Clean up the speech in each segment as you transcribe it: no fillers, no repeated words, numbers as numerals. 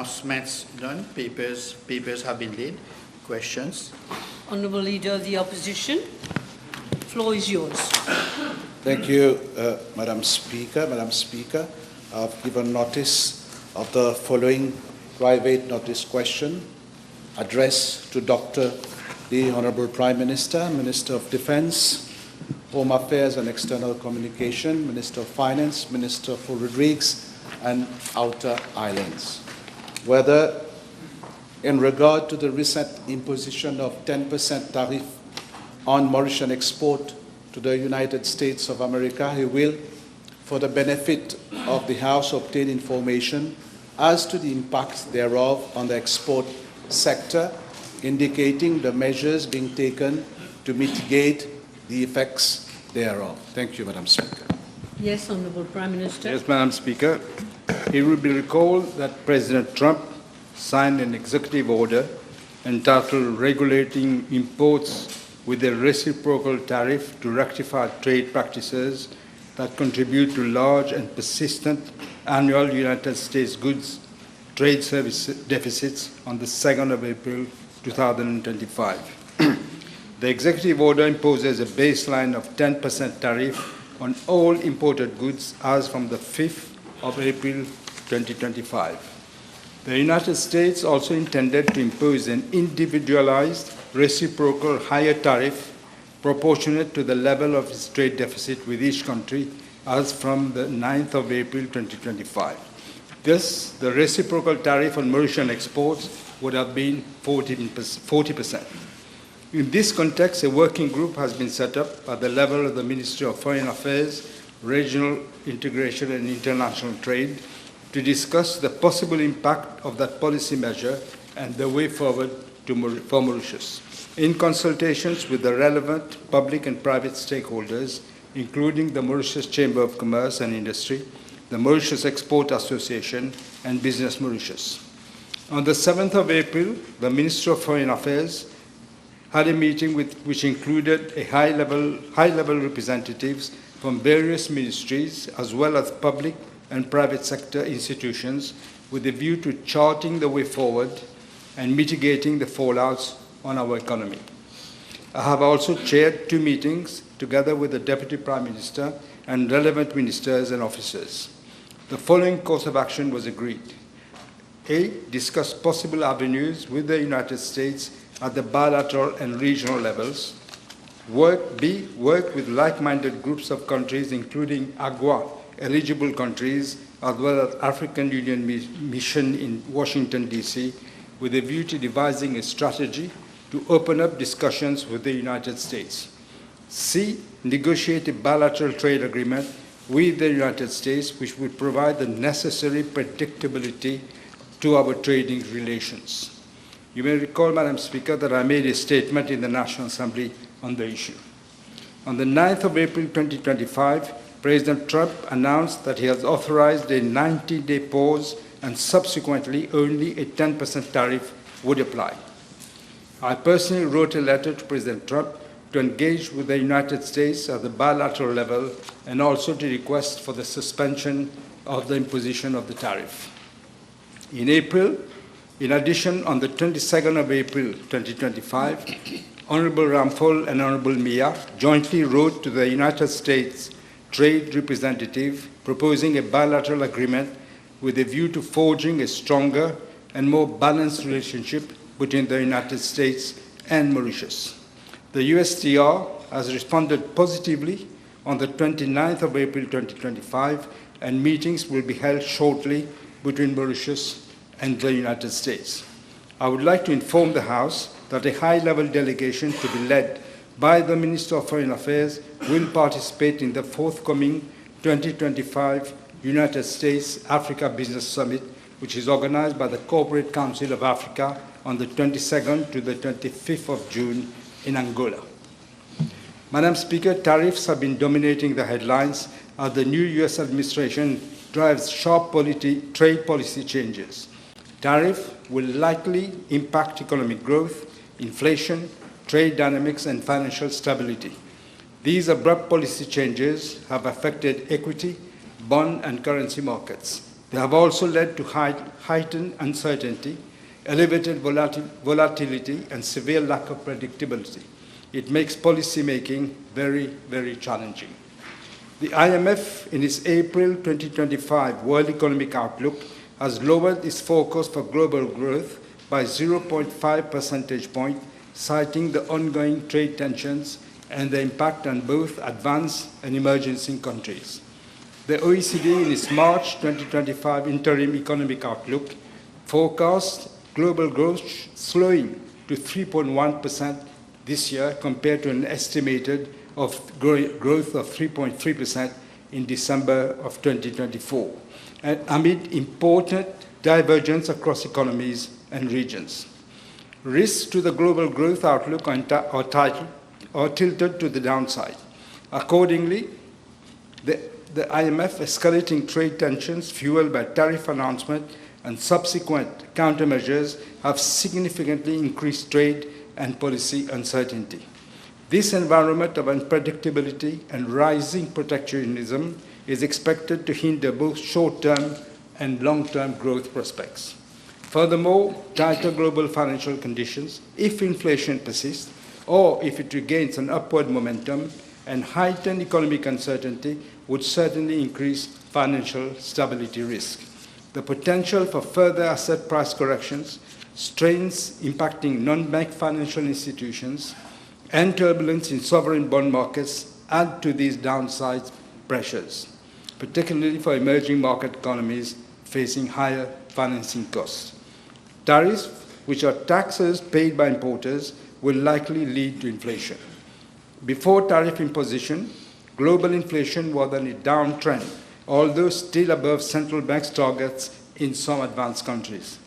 announcements done. Papers have been laid. Questions? Honourable Leader of the Opposition, floor is yours. Thank you, Madam Speaker. Madam Speaker, I've given notice of the following private notice question addressed to Dr. the Honourable Prime Minister, Minister of Defence, Home Affairs and External Communication, Minister of Finance, Minister for Rodrigues and Outer Islands, whether in regard to the recent imposition of 10% tariff on Mauritian export to the United States of America, he will, for the benefit of the House, obtain information as to the impact thereof on the export sector, indicating the measures being taken to mitigate the effects thereof. Thank you, Madam Speaker. Yes, Honourable Prime Minister. Yes, Madam Speaker. It will be recalled that President Trump signed an executive order entitled Regulating Imports with a Reciprocal Tariff to Rectify Trade Practices that Contribute to Large and Persistent Annual United States Goods Trade Service Deficits on the 2nd of April 2025. The executive order imposes a baseline of 10% tariff on all imported goods as from the 5th of April 2025. The United States also intended to impose an individualized, reciprocal higher tariff proportionate to the level of its trade deficit with each country as from the 9th of April 2025. Thus, the reciprocal tariff on Mauritian exports would have been 40%. In this context, a working group has been set up at the level of the Ministry of Foreign Affairs, Regional Integration and International Trade to discuss the possible impact of that policy measure and the way forward for Mauritius. In consultations with the relevant public and private stakeholders, including the Mauritius Chamber of Commerce and Industry, the Mauritius Export Association, and Business Mauritius. On the 7th of April, the Minister of Foreign Affairs had a meeting which included a high-level representatives from various ministries as well as public and private sector institutions with a view to charting the way forward and mitigating the fallouts on our economy. I have also chaired 2 meetings together with the Deputy Prime Minister and relevant ministers and officers. The following course of action was agreed. A, discuss possible avenues with the United States at the bilateral and regional levels. B, work with like-minded groups of countries, including AGWA-eligible countries, as well as African Union Mission in Washington, D.C., with a view to devising a strategy to open up discussions with the United States. C, negotiate a bilateral trade agreement with the United States, which would provide the necessary predictability to our trading relations. You may recall, Madam Speaker, that I made a statement in the National Assembly on the issue. On the 9th of April 2025, President Trump announced that he has authorized a 90-day pause and subsequently only a 10% tariff would apply. I personally wrote a letter to President Trump to engage with the United States at the bilateral level and also to request for the suspension of the imposition of the tariff. In April, in addition, on the 22nd of April 2025, Honorable Ramphal and Honorable Mia jointly wrote to the United States Trade Representative proposing a bilateral agreement with a view to forging a stronger and more balanced relationship between the United States and Mauritius. The USTR has responded positively on the 29th of April 2025, and meetings will be held shortly between Mauritius and the United States. I would like to inform the House that a high-level delegation to be led by the Minister of Foreign Affairs will participate in the forthcoming 2025 United States-Africa Business Summit, which is organized by the Corporate Council of Africa on the 22nd to the 25th of June in Angola. Madam Speaker, tariffs have been dominating the headlines as the new U.S. administration drives sharp trade policy changes. Tariff will likely impact economic growth, inflation, trade dynamics, and financial stability. These abrupt policy changes have affected equity, bond, and currency markets. They have also led to heightened uncertainty, elevated volatility, and severe lack of predictability. It makes policymaking very, very challenging. The IMF, in its April 2025 World Economic Outlook, has lowered its forecast for global growth by 0.5 percentage point, citing the ongoing trade tensions and the impact on both advanced and emerging countries. The OECD, in its March 2025 Interim Economic Outlook, forecast global growth slowing to 3.1% this year compared to an estimated growth of 3.3% in December of 2024, and amid important divergence across economies and regions. Risks to the global growth outlook are tilted to the downside. Accordingly, the IMF escalating trade tensions fueled by tariff announcement and subsequent countermeasures have significantly increased trade and policy uncertainty. This environment of unpredictability and rising protectionism is expected to hinder both short-term and long-term growth prospects. Furthermore, tighter global financial conditions, if inflation persists or if it regains an upward momentum, and heightened economic uncertainty would certainly increase financial stability risk. The potential for further asset price corrections, strains impacting non-bank financial institutions, and turbulence in sovereign bond markets add to these downside pressures, particularly for emerging market economies facing higher financing costs. Tariffs, which are taxes paid by importers, will likely lead to inflation. Before tariff imposition, global inflation was on a downtrend, although still above central banks' targets in some advanced countries.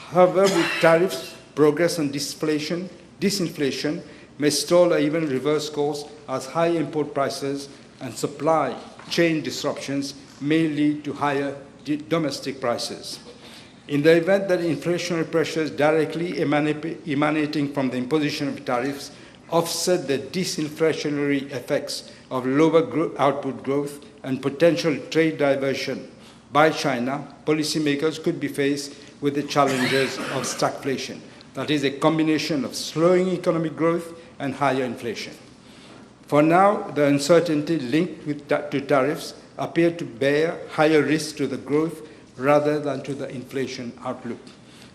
However, with tariffs, progress on disinflation may stall or even reverse course as high import prices and supply chain disruptions may lead to higher domestic prices. In the event that inflationary pressures directly emanating from the imposition of tariffs offset the disinflationary effects of lower output growth and potential trade diversion by China, policymakers could be faced with the challenges of stagflation, that is, a combination of slowing economic growth and higher inflation. For now, the uncertainty linked to tariffs appear to bear higher risks to the growth rather than to the inflation outlook.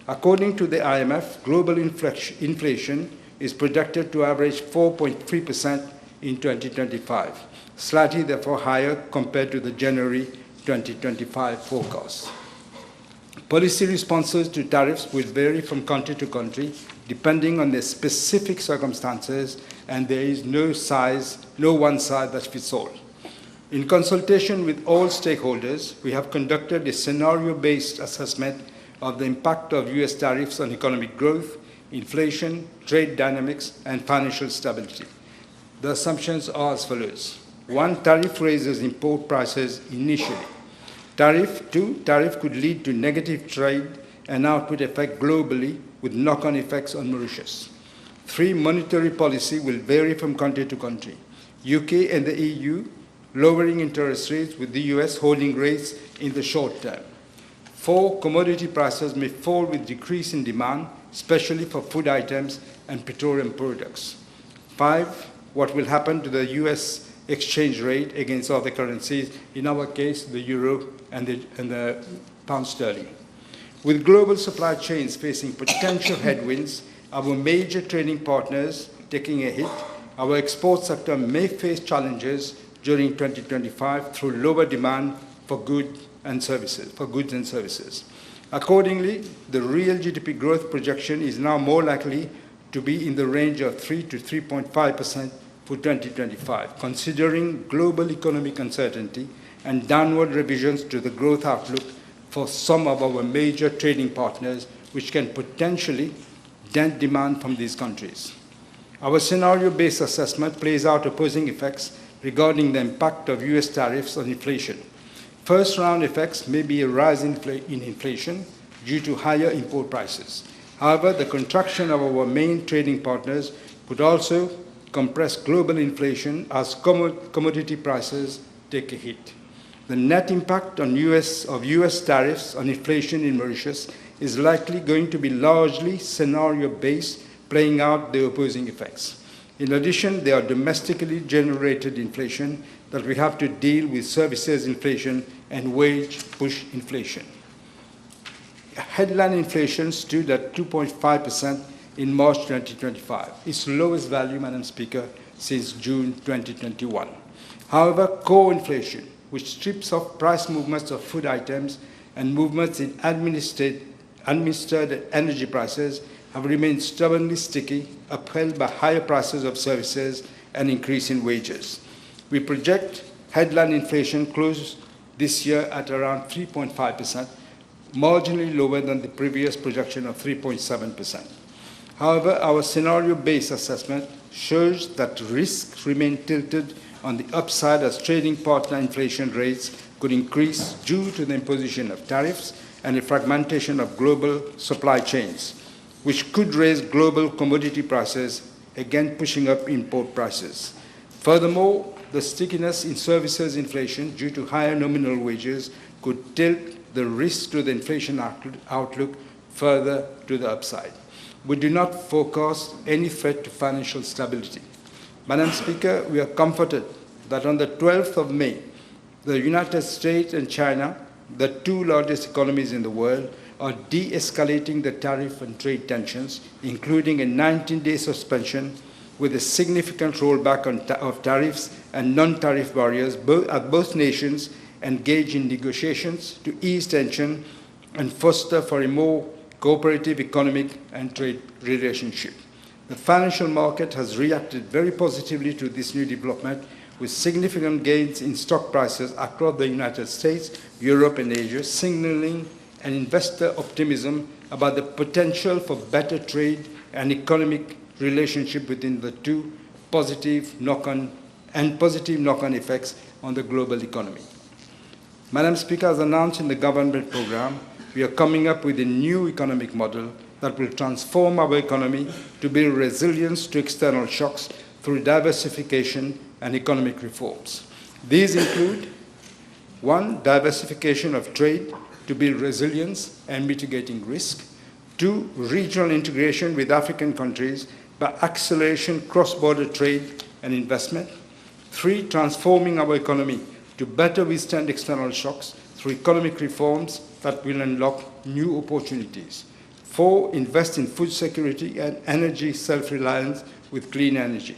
According to the IMF, global inflation is projected to average 4.3% in 2025, slightly therefore higher compared to the January 2025 forecast. Policy responses to tariffs will vary from country to country, depending on their specific circumstances, and there is no one size that fits all. In consultation with all stakeholders, we have conducted a scenario-based assessment of the impact of U.S. tariffs on economic growth, inflation, trade dynamics, and financial stability. The assumptions are as follows. 1, tariff raises import prices initially. 2, tariff could lead to negative trade and output effect globally with knock-on effects on Mauritius. 3, monetary policy will vary from country to country. UK and the EU lowering interest rates with the US holding rates in the short term. 4, commodity prices may fall with decrease in demand, especially for food items and petroleum products. 5, what will happen to the US exchange rate against other currencies, in our case, the euro and the pound sterling. With global supply chains facing potential headwinds, our major trading partners taking a hit, our export sector may face challenges during 2025 through lower demand for goods and services. Accordingly, the real GDP growth projection is now more likely to be in the range of 3 to 3.5% for 2025, considering global economic uncertainty and downward revisions to the growth outlook for some of our major trading partners, which can potentially dent demand from these countries. Our scenario-based assessment plays out opposing effects regarding the impact of US tariffs on inflation. First-round effects may be a rise in inflation due to higher import prices. However, the contraction of our main trading partners could also compress global inflation as commodity prices take a hit. The net impact of US tariffs on inflation in Mauritius is likely going to be largely scenario-based, playing out the opposing effects. In addition, there are domestically generated inflation that we have to deal with services inflation and wage push inflation. Headline inflation stood at 2.5% in March 2025, its lowest value, Madam Speaker, since June 2021. However, core inflation, which strips off price movements of food items and movements in administered energy prices, have remained stubbornly sticky, upheld by higher prices of services and increase in wages. We project headline inflation close this year at around 3.5%, marginally lower than the previous projection of 3.7%. However, our scenario-based assessment shows that risks remain tilted on the upside as trading partner inflation rates could increase due to the imposition of tariffs and the fragmentation of global supply chains, which could raise global commodity prices, again pushing up import prices. Furthermore, the stickiness in services inflation due to higher nominal wages could tilt the risk to the inflation outlook further to the upside. We do not forecast any threat to financial stability. Madam Speaker, we are comforted that on the 12th of May, the United States and China, the two largest economies in the world, are de-escalating the tariff and trade tensions, including a 19-day suspension with a significant rollback of tariffs and non-tariff barriers at both nations engage in negotiations to ease tension and foster for a more cooperative economic and trade relationship. The financial market has reacted very positively to this new development, with significant gains in stock prices across the United States, Europe, and Asia, signaling an investor optimism about the potential for better trade and economic relationship within the two, positive knock-on effects on the global economy. Madam Speaker, as announced in the government program, we are coming up with a new economic model that will transform our economy to build resilience to external shocks through diversification and economic reforms. These include: 1, diversification of trade to build resilience and mitigating risk; 2, regional integration with African countries by accelerating cross-border trade and investment; 3, transforming our economy to better withstand external shocks through economic reforms that will unlock new opportunities; 4, invest in food security and energy self-reliance with clean energy.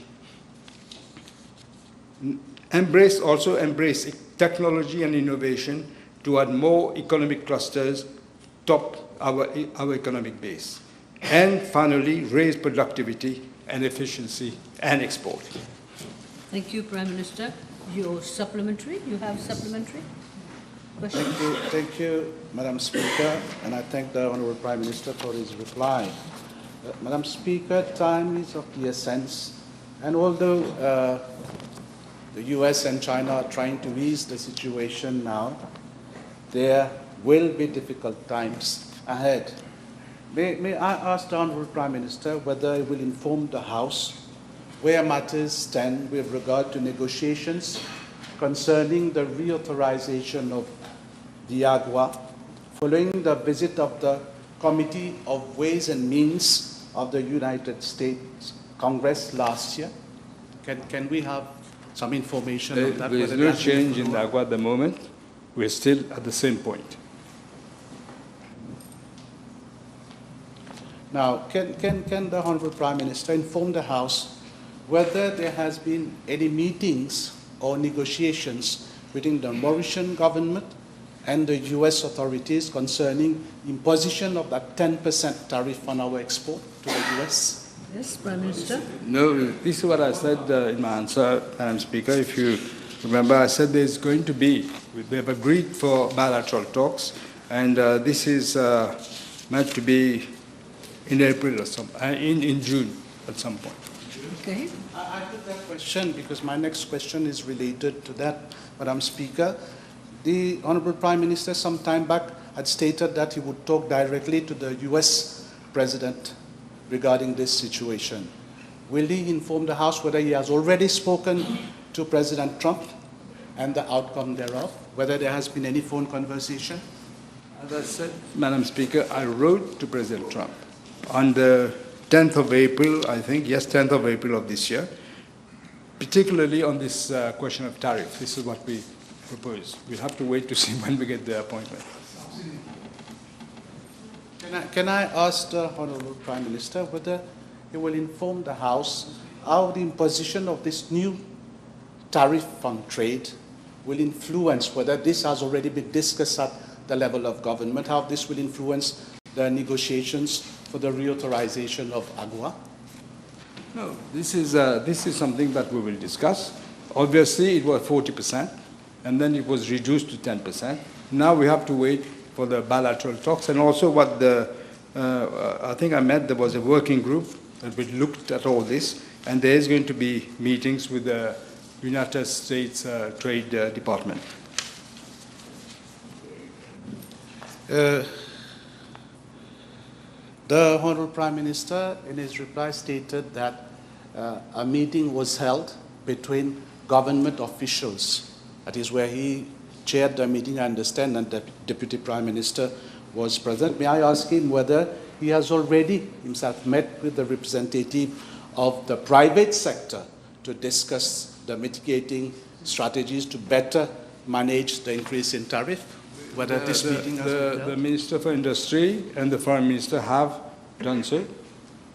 Also embrace technology and innovation to add more economic clusters, top our economic base. And finally, raise productivity and efficiency and export. Thank you, Prime Minister. Your supplementary, you have supplementary question? Thank you, Madam Speaker, and I thank the Honourable Prime Minister for his reply. Madam Speaker, time is of the essence, and although the US and China are trying to ease the situation now, there will be difficult times ahead. May I ask the Honourable Prime Minister whether he will inform the House where matters stand with regard to negotiations concerning the reauthorization of the AGWA following the visit of the Committee of Ways and Means of the United States Congress last year? Can we have some information on that? There is no change in the AGWA at the moment. We're still at the same point. Now, can the Honourable Prime Minister inform the House whether there has been any meetings or negotiations between the Mauritian government and the US authorities concerning imposition of that 10% tariff on our export to the US? Yes, Prime Minister. No, this is what I said in my answer, Madam Speaker. If you remember, I said there's going to be, we have agreed for bilateral talks, and this is meant to be in April or in June at some point. Okay. I put that question because my next question is related to that, Madam Speaker. The Honourable Prime Minister some time back had stated that he would talk directly to the US President regarding this situation. Will he inform the House whether he has already spoken to President Trump and the outcome thereof? whether there has been any phone conversation? As I said, Madam Speaker, I wrote to President Trump on the 10th of April, I think, yes, 10th of April of this year, particularly on this question of tariff. This is what we propose. We'll have to wait to see when we get the appointment. Can I ask the Honorable Prime Minister whether he will inform the House how the imposition of this new tariff on trade will influence, whether this has already been discussed at the level of government, how this will influence the negotiations for the reauthorization of AGOA? No, this is something that we will discuss. Obviously, it was 40%, and then it was reduced to 10%. Now we have to wait for the bilateral talks, and also what I think there was a working group that looked at all this, and there is going to be meetings with the United States Trade Department. The Honorable Prime Minister, in his reply, stated that a meeting was held between government officials. That is where he chaired the meeting, I understand, and the Deputy Prime Minister was present. May I ask him whether he has already himself met with the representative of the private sector to discuss the mitigating strategies to better manage the increase in tariff? Whether this meeting has been held? The Minister for Industry and the Foreign Minister have done so.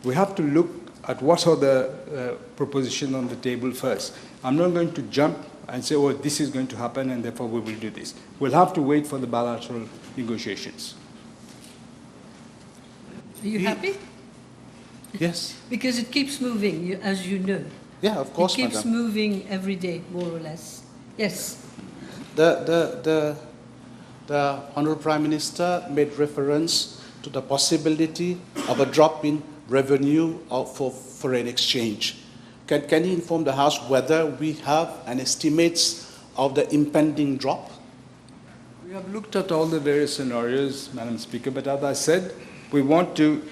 We have to look at what are the propositions on the table first. I'm not going to jump and say, oh, this is going to happen, and therefore we will do this. We'll have to wait for the bilateral negotiations. Are you happy? Yes. Because it keeps moving, as you know. Yeah, of course, It keeps Madam. moving every day, more or less. Yes. The Honourable Prime Minister made reference to the possibility of a drop in revenue for foreign exchange. Can he inform the House whether we have an estimate of the impending drop? We have looked at all the various scenarios, Madam Speaker, but as I said, we want to,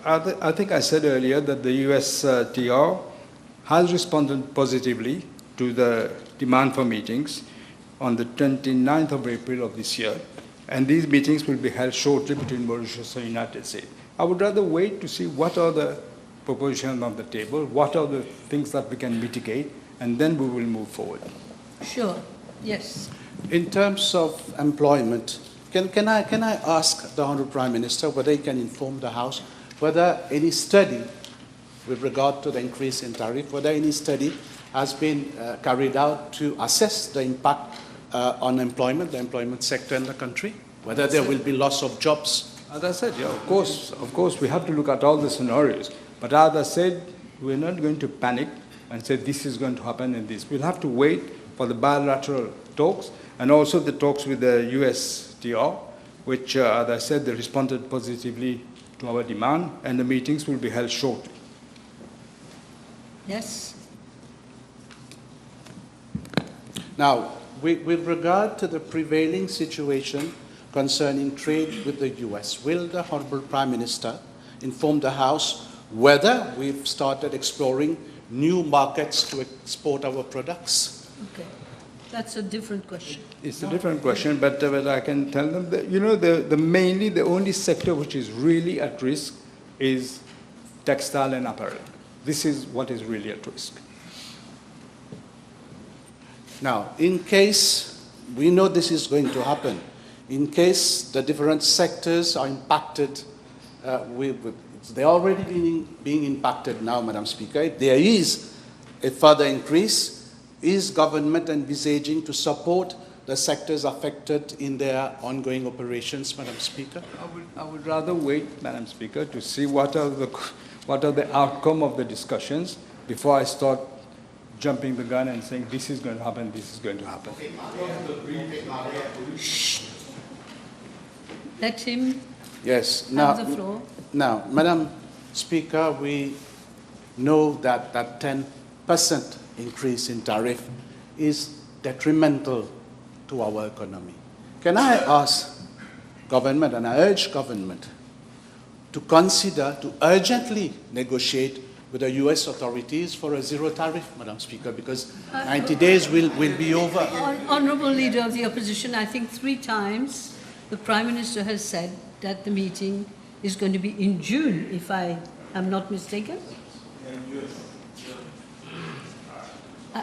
I think I said earlier that the US TR has responded positively to the demand for meetings on the 29th of April of this year, and these meetings will be held shortly between Mauritius and the United States. I would rather wait to see what are the propositions on the table, what are the things that we can mitigate, and then we will move forward. Sure. Yes. In terms of employment, can I ask the Honourable Prime Minister whether he can inform the House whether any study with regard to the increase in tariff, whether any study has been carried out to assess the impact on employment, the employment sector in the country, whether there will be loss of jobs? As I said, yeah, of course, we have to look at all the scenarios. But as I said, we're not going to panic and say this is going to happen and this. We'll have to wait for the bilateral talks and also the talks with the USTR, which, as I said, they responded positively to our demand, and the meetings will be held shortly. Yes. Now, with regard to the prevailing situation concerning trade with the US, will the Honourable Prime Minister inform the House whether we've started exploring new markets to export our products? Okay. That's a different question. It's a different question, but I can tell them that, you know, the only sector which is really at risk is textile and apparel. This is what is really at risk. Now, in case we know this is going to happen, in case the different sectors are impacted, they're already being impacted now, Madam Speaker. If there is a further increase, is government envisaging to support the sectors affected in their ongoing operations, Madam Speaker? I would rather wait, Madam Speaker, to see what are the outcome of the discussions before I start jumping the gun and saying this is going to happen, this is going to happen. Let him have the floor. Now, Madam Speaker, we know that 10% increase in tariff is detrimental to our economy. Can I ask government, and I urge government, to consider to urgently negotiate with the US authorities for a zero tariff, Madam Speaker, because 90 days will be over. Honourable Leader of the Opposition, I think 3 times the Prime Minister has said that the meeting is going to be in June, if I am not mistaken.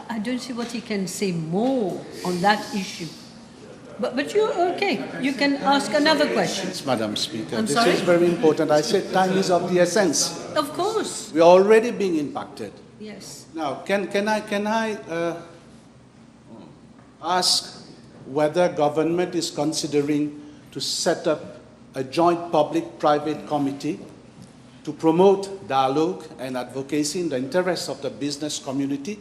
I don't see what he can say more on that issue. But you're okay. You can ask another question. Madam Speaker, I'm this sorry? is very important. I said time is of the essence. Of course. We are already being impacted. Yes. Now, can I ask whether government is considering to set up a joint public-private committee to promote dialogue and advocacy in the interests of the business community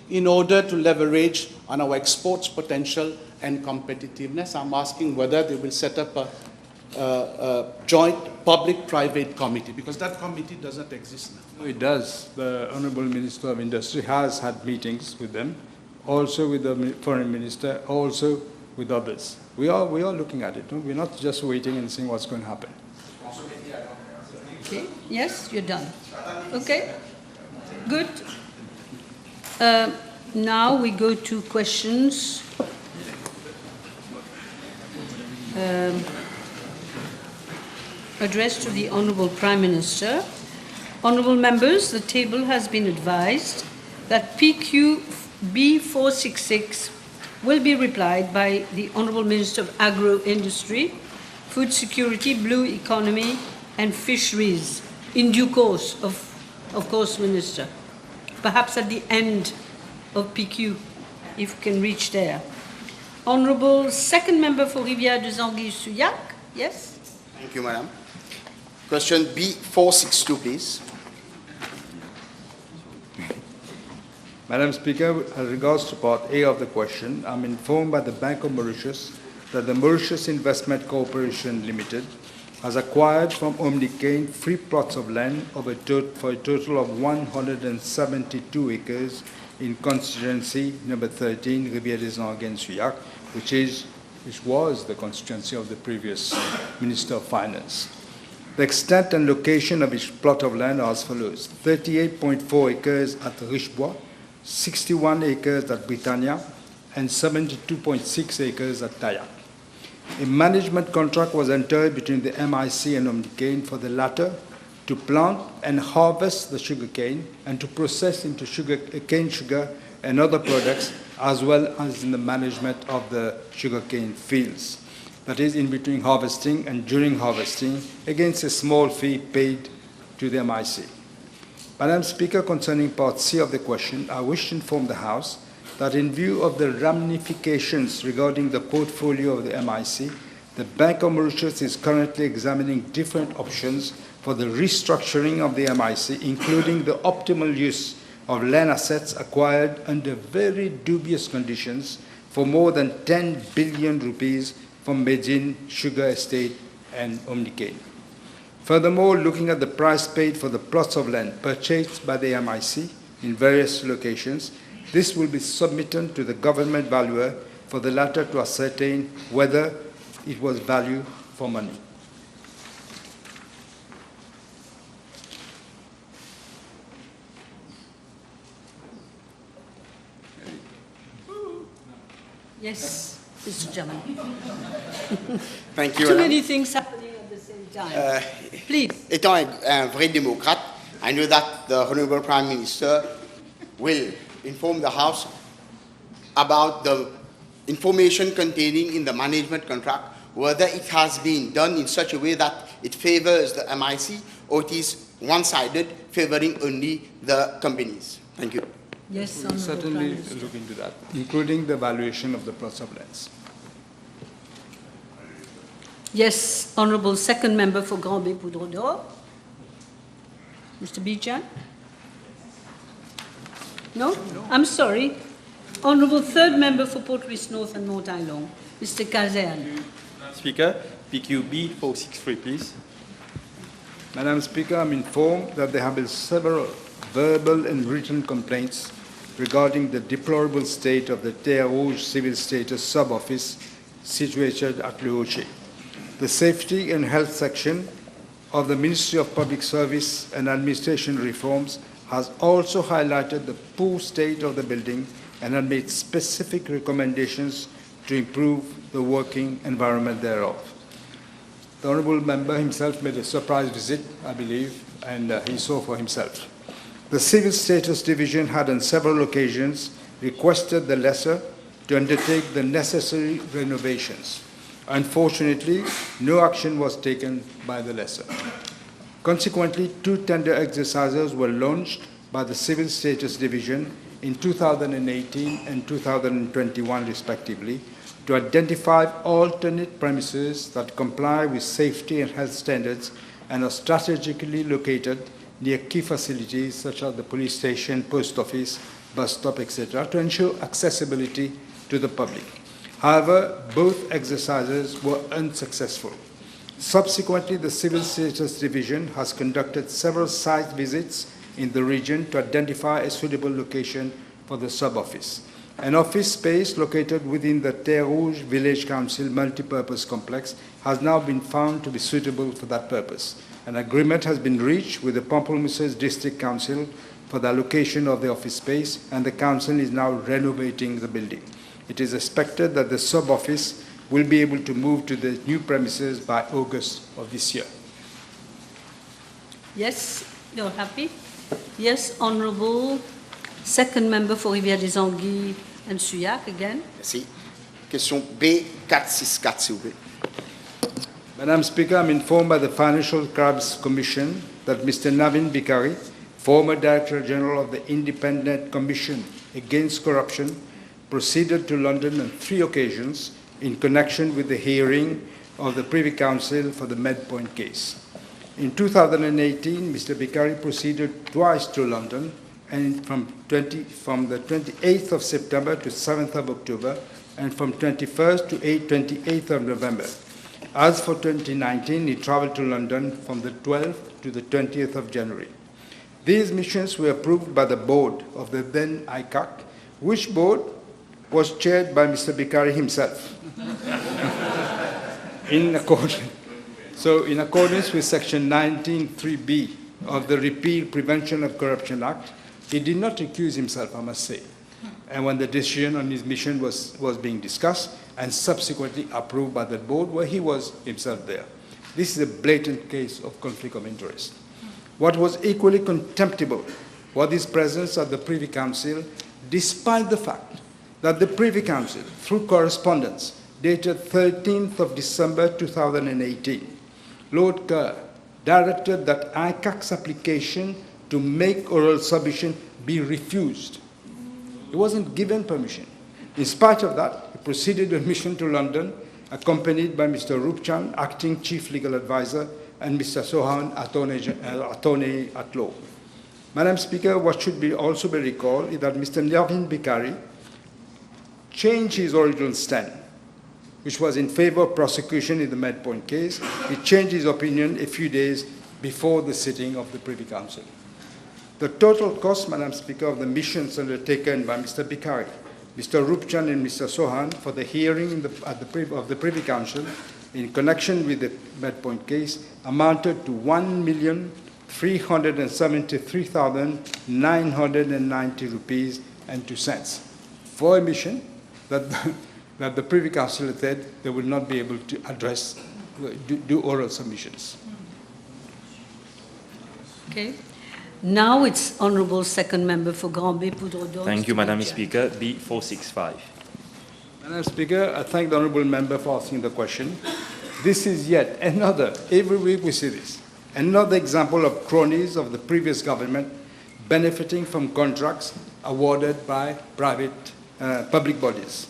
in order to leverage on our exports potential and competitiveness? I'm asking whether they will set up a joint public-private committee, because that committee doesn't exist now. No, it does. The Honourable Minister of Industry has had meetings with them, also with the Foreign Minister, also with others. We are looking at it. No? We're not just waiting and seeing what's going to happen. Okay. Yes, you're done. Okay. Good. Now we go to questions. Addressed to the Honourable Prime Minister. Honourable members, the table has been advised that PQ B466 will be replied by the Honourable Minister of Agro-Industry, Food Security, Blue Economy and Fisheries in due course, of course, Minister. Perhaps at the end of PQ, if we can reach there. Honourable Second Member for Rivière-des-Anguilles-Souillac, yes? Thank you, Madam. Question B462, please. Madam Speaker, as regards to Part A of the question, I'm informed by the Bank of Mauritius that the Mauritius Investment Corporation Limited has acquired from Omnicane 3 plots of land for a total of 172 acres in constituency number 13, Rivière-des-Anguilles-Souillac, which was the constituency of the previous Minister of Finance. The extent and location of each plot of land are as follows: 38.4 acres at Richebois, 61 acres at Britannia, and 72.6 acres at Tayac. A management contract was entered between the MIC and Omnicane for the latter to plant and harvest the sugarcane and to process into cane sugar and other products, as well as in the management of the sugarcane fields. That is, in between harvesting and during harvesting, against a small fee paid to the MIC. Madam Speaker, concerning Part C of the question, I wish to inform the House that in view of the ramifications regarding the portfolio of the MIC, the Bank of Mauritius is currently examining different options for the restructuring of the MIC, including the optimal use of land assets acquired under very dubious conditions for more than 10 billion rupees from Medjin Sugar Estate and Omnicane. Furthermore, looking at the price paid for the plots of land purchased by the MIC in various locations, this will be submitted to the government valuer for the latter to ascertain whether it was value for money. Yes, Mr. Chairman. Thank you, Too Madam. many things happening at the same time. Please. Étant un vrai démocrate, I know that the Honourable Prime Minister will inform the House about the information containing in the management contract, whether it has been done in such a way that it favors the MIC or it is one-sided, favoring only the companies. Thank you. Yes, We'll Honourable certainly Prime Minister. look into that, including the valuation of the plots of lands. Yes, Honourable Second Member for Grand Bay Poudre d'Or. Mr. Bichan? No? I'm sorry. Honourable Third Member for Port Louis North and Mont-Ailon, Mr. Kazan. Speaker, PQB 463, please. Madam Speaker, I'm informed that there have been several verbal and written complaints regarding the deplorable state of the Terre Rouge Civil Status Sub-Office situated at Le Hocher. The Safety and Health Section of the Ministry of Public Service and Administration Reforms has also highlighted the poor state of the building and had made specific recommendations to improve the working environment thereof. The honourable member himself made a surprise visit, I believe, and he saw for himself. The Civil Status Division had on several occasions requested the lessor to undertake the necessary renovations. Unfortunately, no action was taken by the lessor. Consequently, 2 tender exercises were launched by the Civil Status Division in 2018 and 2021 respectively to identify alternate premises that comply with safety and health standards and are strategically located near key facilities such as the police station, post office, bus stop, etc., to ensure accessibility to the public. However, both exercises were unsuccessful. Subsequently, the Civil Status Division has conducted several site visits in the region to identify a suitable location for the sub-office. An office space located within the Terre Rouge Village Council multipurpose complex has now been found to be suitable for that purpose. An agreement has been reached with the Pamplemousses District Council for the allocation of the office space, and the council is now renovating the building. It is expected that the sub-office will be able to move to the new premises by August of this year. Yes, you're happy? Yes, Honourable Second Member for Rivière des Anguilles and Suyac again. Merci. Question B464, s'il vous plaît. Madam Speaker, I'm informed by the Financial Crimes Commission that Mr. Navin Bikari, former Director General of the Independent Commission Against Corruption, proceeded to London on 3 occasions in connection with the hearing of the Privy Council for the Medpoint case. In 2018, Mr. Bikari proceeded twice to London, and from the 28th of September to 7th of October, and from 21st to 28th of November. As for 2019, he traveled to London from the 12th to the 20th of January. These missions were approved by the board of the then ICAC, which board was chaired by Mr. Bikari himself. In accordance with Section 19(3)(b) of the Repeal Prevention of Corruption Act, he did not recuse himself, I must say. And when the decision on his mission was being discussed and subsequently approved by the board, where he was himself there. This is a blatant case of conflict of interest. What was equally contemptible was his presence at the Privy Council, despite the fact that the Privy Council, through correspondence dated 13th of December 2018, Lord Kerr directed that ICAC's application to make oral submission be refused. He wasn't given permission. In spite of that, he proceeded on mission to London, accompanied by Mr. Rupchan, acting chief legal advisor, and Mr. Sohan, attorney at law. Madam Speaker, what should also be recalled is that Mr. Navin Bikari changed his original stand, which was in favor of prosecution in the Medpoint case. He changed his opinion a few days before the sitting of the Privy Council. The total cost, Madam Speaker, of the missions undertaken by Mr. Bikari, Mr. Rupchan and Mr. Sohan for the hearing of the Privy Council in connection with the Medpoint case amounted to 1,373,990 rupees and 2 cents for a mission that the Privy Council said they would not be able to do oral submissions. Okay. Now it's Honourable Second Member for Grand-Bay Poudre d'Or. Thank you, Madam Speaker. B465. Madam Speaker, I thank the Honourable Member for asking the question. This is yet another, every week we see this, another example of cronies of the previous government benefiting from contracts awarded by public bodies.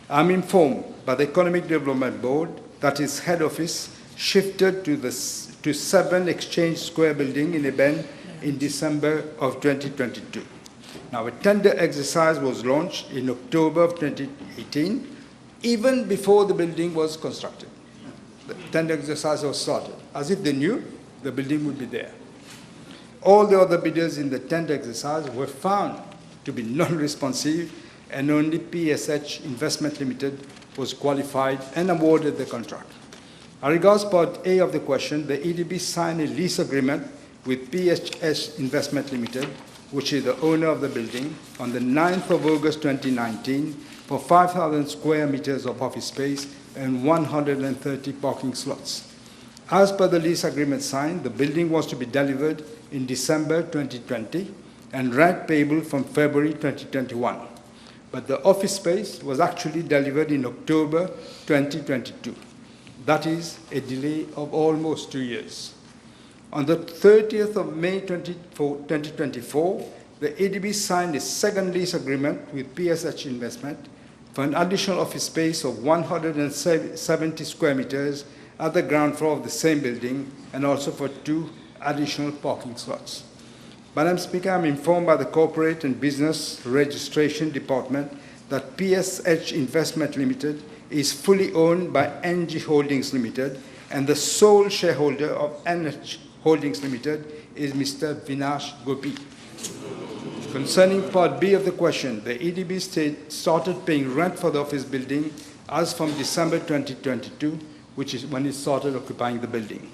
I'm informed by the Economic Development Board that its head office shifted to 7 Exchange Square building in Eben in December of 2022. Now, a tender exercise was launched in October of 2018, even before the building was constructed. The tender exercise was started, as if they knew the building would be there. All the other bidders in the tender exercise were found to be non-responsive, and only PSH Investment Limited was qualified and awarded the contract. As regards Part A of the question, the EDB signed a lease agreement with PSH Investment Limited which is the owner of the building, on the 9th of August 2019 for 5,000 square meters of office space and 130 parking slots. As per the lease agreement signed, the building was to be delivered in December 2020 and rent payable from February 2021. But the office space was actually delivered in October 2022. That is a delay of almost 2 years. On the 30th of May 2024, the ADB signed a second lease agreement with PSH Investment for an additional office space of 170 square meters at the ground floor of the same building, and also for 2 additional parking slots. Madam Speaker, I'm informed by the Corporate and Business Registration Department that PSH Investment Limited is fully owned by NG Holdings Limited, and the sole shareholder of NH Holdings Limited is Mr. Vinash Gopi. Concerning Part B of the question, the EDB started paying rent for the office building as from December 2022, which is when it started occupying the building.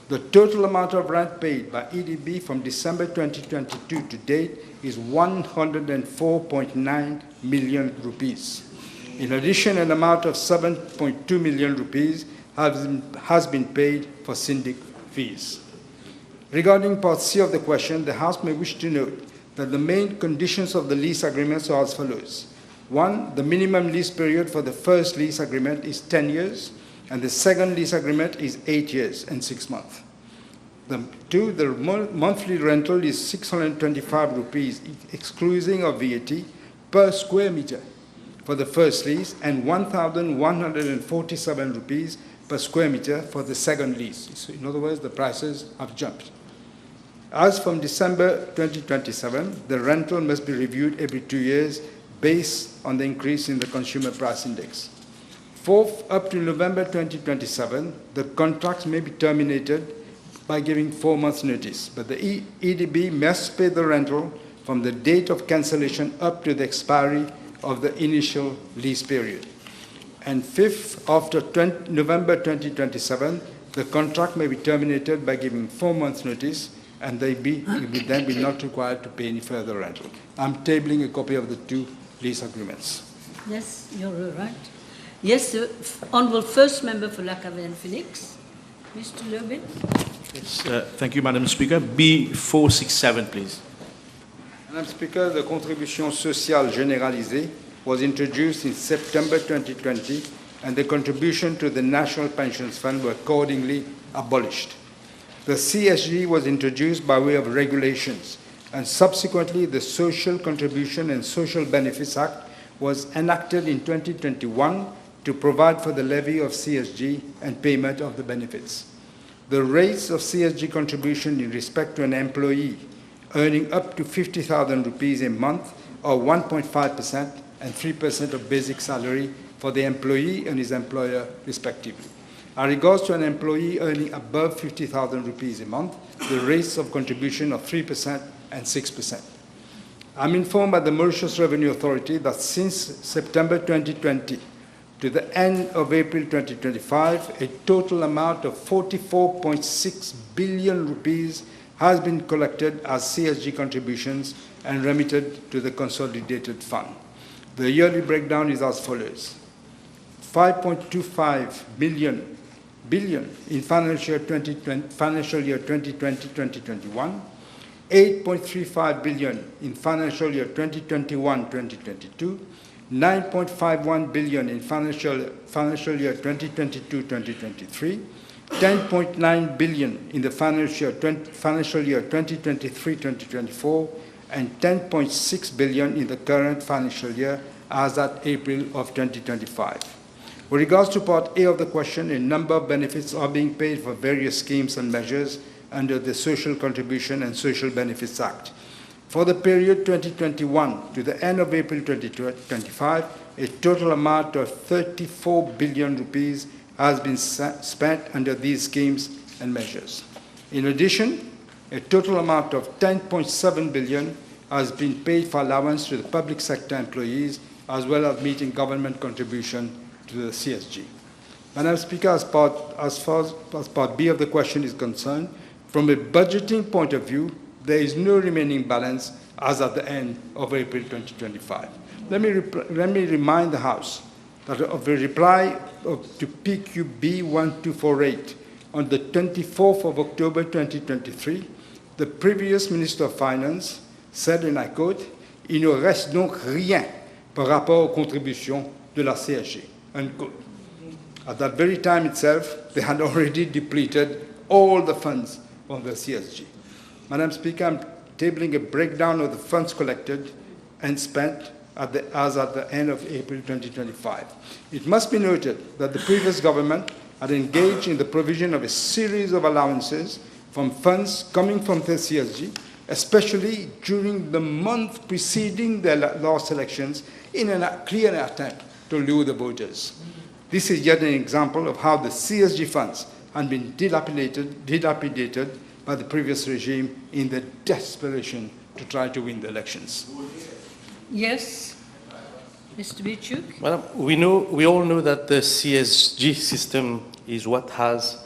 The total amount of rent paid by EDB from December 2022 to date is 104.9 million rupees. In addition, an amount of 7.2 million rupees has been paid for syndic fees. Regarding Part C of the question, the House may wish to note that the main conditions of the lease agreements are as follows. 1, the minimum lease period for the first lease agreement is 10 years, and the second lease agreement is 8 years and 6 months. 2, the monthly rental is 625 rupees, excluding of VAT, per square meter for the first lease, and 1,147 rupees per square meter for the second lease. So in other words, the prices have jumped. As from December 2027, the rental must be reviewed every 2 years based on the increase in the consumer price index. 4th, up to November 2027, the contracts may be terminated by giving 4 months' notice, but the EDB must pay the rental from the date of cancellation up to the expiry of the initial lease period. And 5th, after November 2027, the contract may be terminated by giving 4 months' notice, and they will then be not required to pay any further rental. I'm tabling a copy of the 2 lease agreements. Yes, you're right. Yes, the Honourable First Member for Lakave and Phoenix, Mr. Lubin. Yes, thank you, Madam Speaker. B467, please. Madam Speaker, the contribution sociale généralisée was introduced in September 2020, and the contribution to the National Pensions Fund were accordingly abolished. The CSG was introduced by way of regulations, and subsequently the Social Contribution and Social Benefits Act was enacted in 2021 to provide for the levy of CSG and payment of the benefits. The rates of CSG contribution in respect to an employee earning up to 50,000 rupees a month are 1.5% and 3% of basic salary for the employee and his employer, respectively. As regards to an employee earning above 50,000 rupees a month, the rates of contribution are 3% and 6%. I'm informed by the Mauritius Revenue Authority that since September 2020 to the end of April 2025, a total amount of 44.6 billion rupees has been collected as CSG contributions and remitted to the consolidated fund. The yearly breakdown is as follows. 5.25 billion in financial year 2020-2021, 8.35 billion in financial year 2021-2022, 9.51 billion in financial year 2022-2023, 10.9 billion in the financial year 2023-2024, and 10.6 billion in the current financial year as at April of 2025. With regards to Part A of the question, a number of benefits are being paid for various schemes and measures under the Social Contribution and Social Benefits Act. For the period 2021 to the end of April 2025, a total amount of 34 billion rupees has been spent under these schemes and measures. In addition, a total amount of 10.7 billion has been paid for allowance to the public sector employees, as well as meeting government contribution to the CSG. Madam Speaker, as far as Part B of the question is concerned, from a budgeting point of view, there is no remaining balance as at the end of April 2025. Let me remind the House that of the reply to PQB 1248 on the 24th of October 2023, the previous Minister of Finance said, and I quote, "Il ne reste donc rien par rapport aux contributions de la CSG." Unquote. At that very time itself, they had already depleted all the funds from the CSG. Madam Speaker, I'm tabling a breakdown of the funds collected and spent as at the end of April 2025. It must be noted that the previous government had engaged in the provision of a series of allowances from funds coming from the CSG, especially during the month preceding the last elections, in a clear attempt to lure the voters. This is yet an example of how the CSG funds had been dilapidated by the previous regime in their desperation to try to win the elections. Yes, Mr. Bichuk? Madam, we all know that the CSG system is what has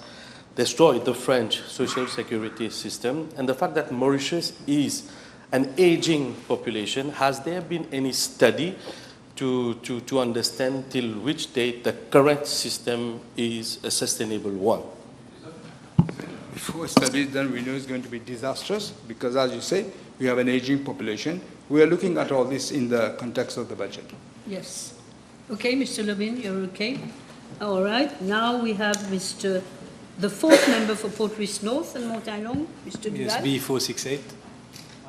destroyed the French social security system, and the fact that Mauritius is an aging population. Has there been any study to understand till which date the current system is a sustainable one? Before studies done, we know it's going to be disastrous because, as you say, we have an aging population. We are looking at all this in the context of the budget. Yes. Okay, Mr. Levin, you're okay? All right. Now we have the fourth member for Port Louis North and Montagnard, Mr. Duval. Yes, B468.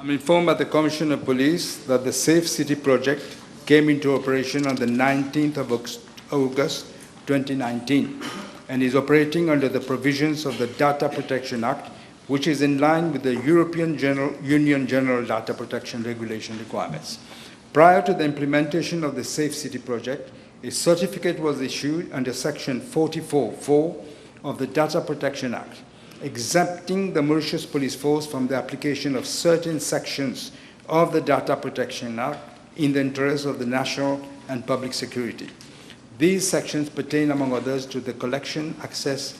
I'm informed by the Commissioner of Police that the Safe City project came into operation on the 19th of August 2019 and is operating under the provisions of the Data Protection Act, which is in line with the European Union General Data Protection Regulation requirements. Prior to the implementation of the Safe City project, a certificate was issued under Section 44(4) of the Data Protection Act, exempting the Mauritius Police Force from the application of certain sections of the Data Protection Act in the interest of the national and public security. These sections pertain, among others, to the collection, access,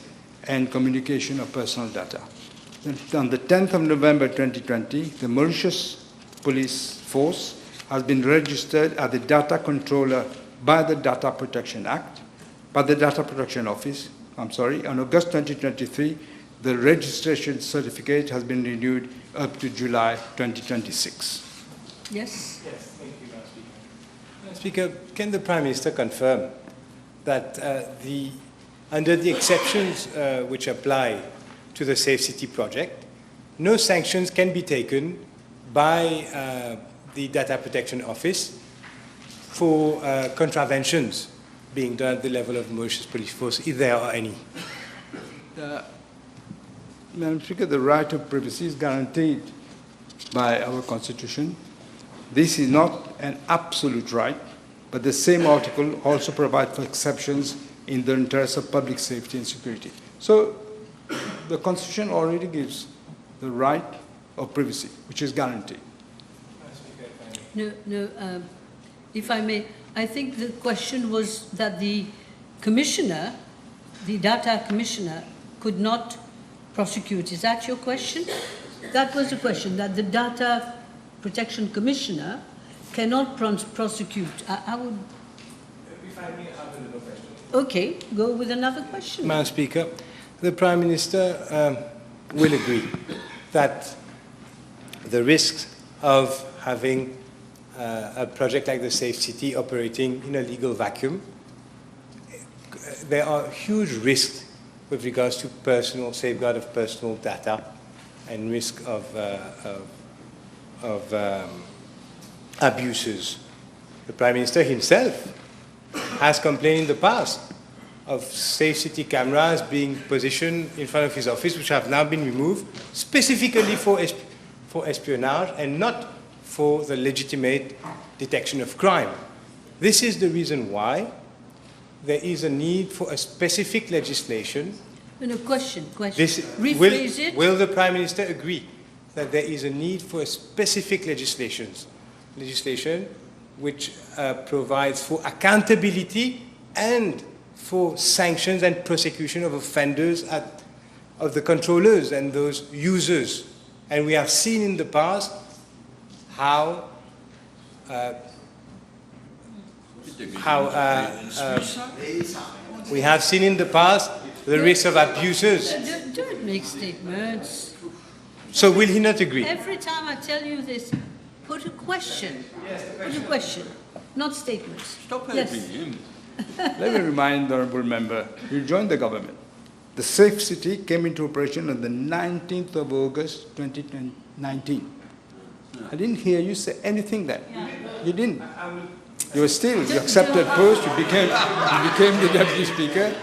and communication of personal data. On the 10th of November 2020, the Mauritius Police Force has been registered as the data controller by the Data Protection Act, by the Data Protection Office. On August 2023, the registration certificate has been renewed up to July 2026. Yes? Yes, thank you, Madam Speaker. Madam Speaker, can the Prime Minister confirm that under the exceptions which apply to the Safe City project, no sanctions can be taken by the Data Protection Office for contraventions being done at the level of the Mauritius Police Force, if there are any? Madam Speaker, the right of privacy is guaranteed by our Constitution. This is not an absolute right, but the same article also provides for exceptions in the interest of public safety and security. So the Constitution already gives the right of privacy, which is guaranteed. No, if I may, I think the question was that the commissioner, the data commissioner, could not prosecute. Is that your question? That was the question, that the data protection commissioner cannot prosecute. I would... If I may have another question. Okay, go with another question. Madam Speaker, the Prime Minister will agree that the risks of having a project like the Safe City operating in a legal vacuum, there are huge risks with regards to personal safeguard of personal data and risk of abuses. The Prime Minister himself has complained in the past of Safe City cameras being positioned in front of his office, which have now been removed specifically for espionage and not for the legitimate detection of crime. This is the reason why there is a need for a specific legislation. No, question. Rephrase it. Will the Prime Minister agree that there is a need for a specific legislation which provides for accountability and for sanctions and prosecution of offenders of the controllers and those users And we have seen in the past how we have seen in the past the risk of abuses. Don't make statements. So will he not agree? Every time I tell you this, put a question. Put a question, not statements. Stop Yes. helping him. Let me remind the honourable member, you joined the government. The Safe City came into operation on the 19th of August 2019. I didn't hear you say anything then. You didn't. You were still, you accepted post, you became the deputy speaker.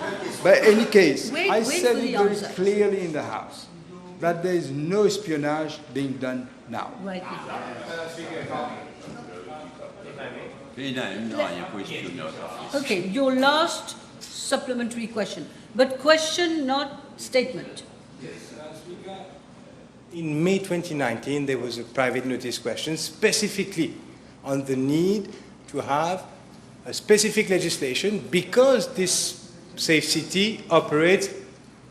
But in any case, I said it very clearly in the House that there is no espionage being done now. Right. Okay, your last supplementary question, but question, not statement. In May 2019, there was a private notice question specifically on the need to have a specific legislation because this Safe City operates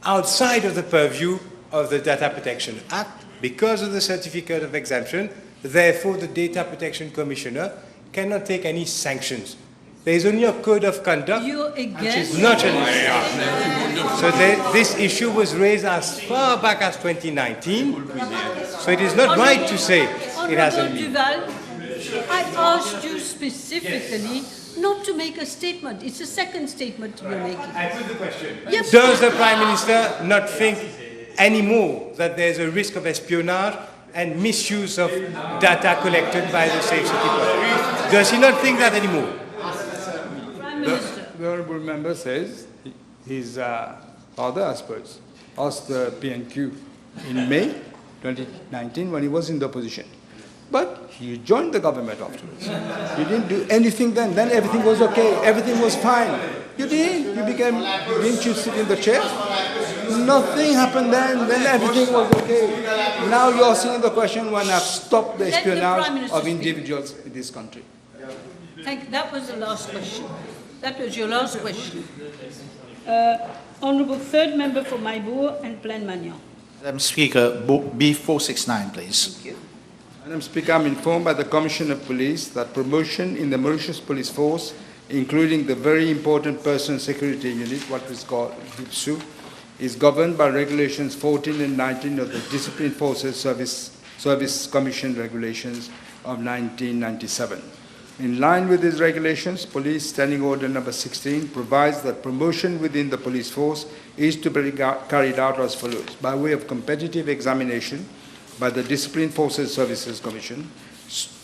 outside of the purview of the Data Protection Act because of the certificate of exemption. Therefore, the Data Protection Commissioner cannot take any sanctions. There is only a code of conduct, which is not challenged. So this issue was raised as far back as 2019. So it is not right to say it hasn't been. Duval, I asked you specifically not to make a statement. It's a second statement you're making. I put the question. Yes. Does the Prime Minister not think anymore that there's a risk of espionage and misuse of data collected by the Safe City Project? Does he not think that anymore? Prime Minister. The honourable member says his father, I suppose, asked the PNQ in May 2019 when he was in the opposition. But you joined the government afterwards. You didn't do anything then. Then everything was okay. Everything was fine. You didn't. Didn't you sit in the chair? Nothing happened then. Then everything was okay. Now you're asking the question when I've stopped the espionage of individuals in this country. That was the last question. That was your last question. Honourable third member for Maibour and Plaine Magnan. Madam Speaker, B469, please. Thank you. Madam Speaker, I'm informed by the Commissioner of Police that promotion in the Mauritius Police Force, including the very important Personal Security Unit, what is called VIPSU, is governed by Regulations 14 and 19 of the Disciplined Forces Service Commission Regulations of 1997. In line with these regulations, Police Standing Order number 16 provides that promotion within the police force is to be carried out as follows: by way of competitive examination by the Disciplined Forces Services Commission,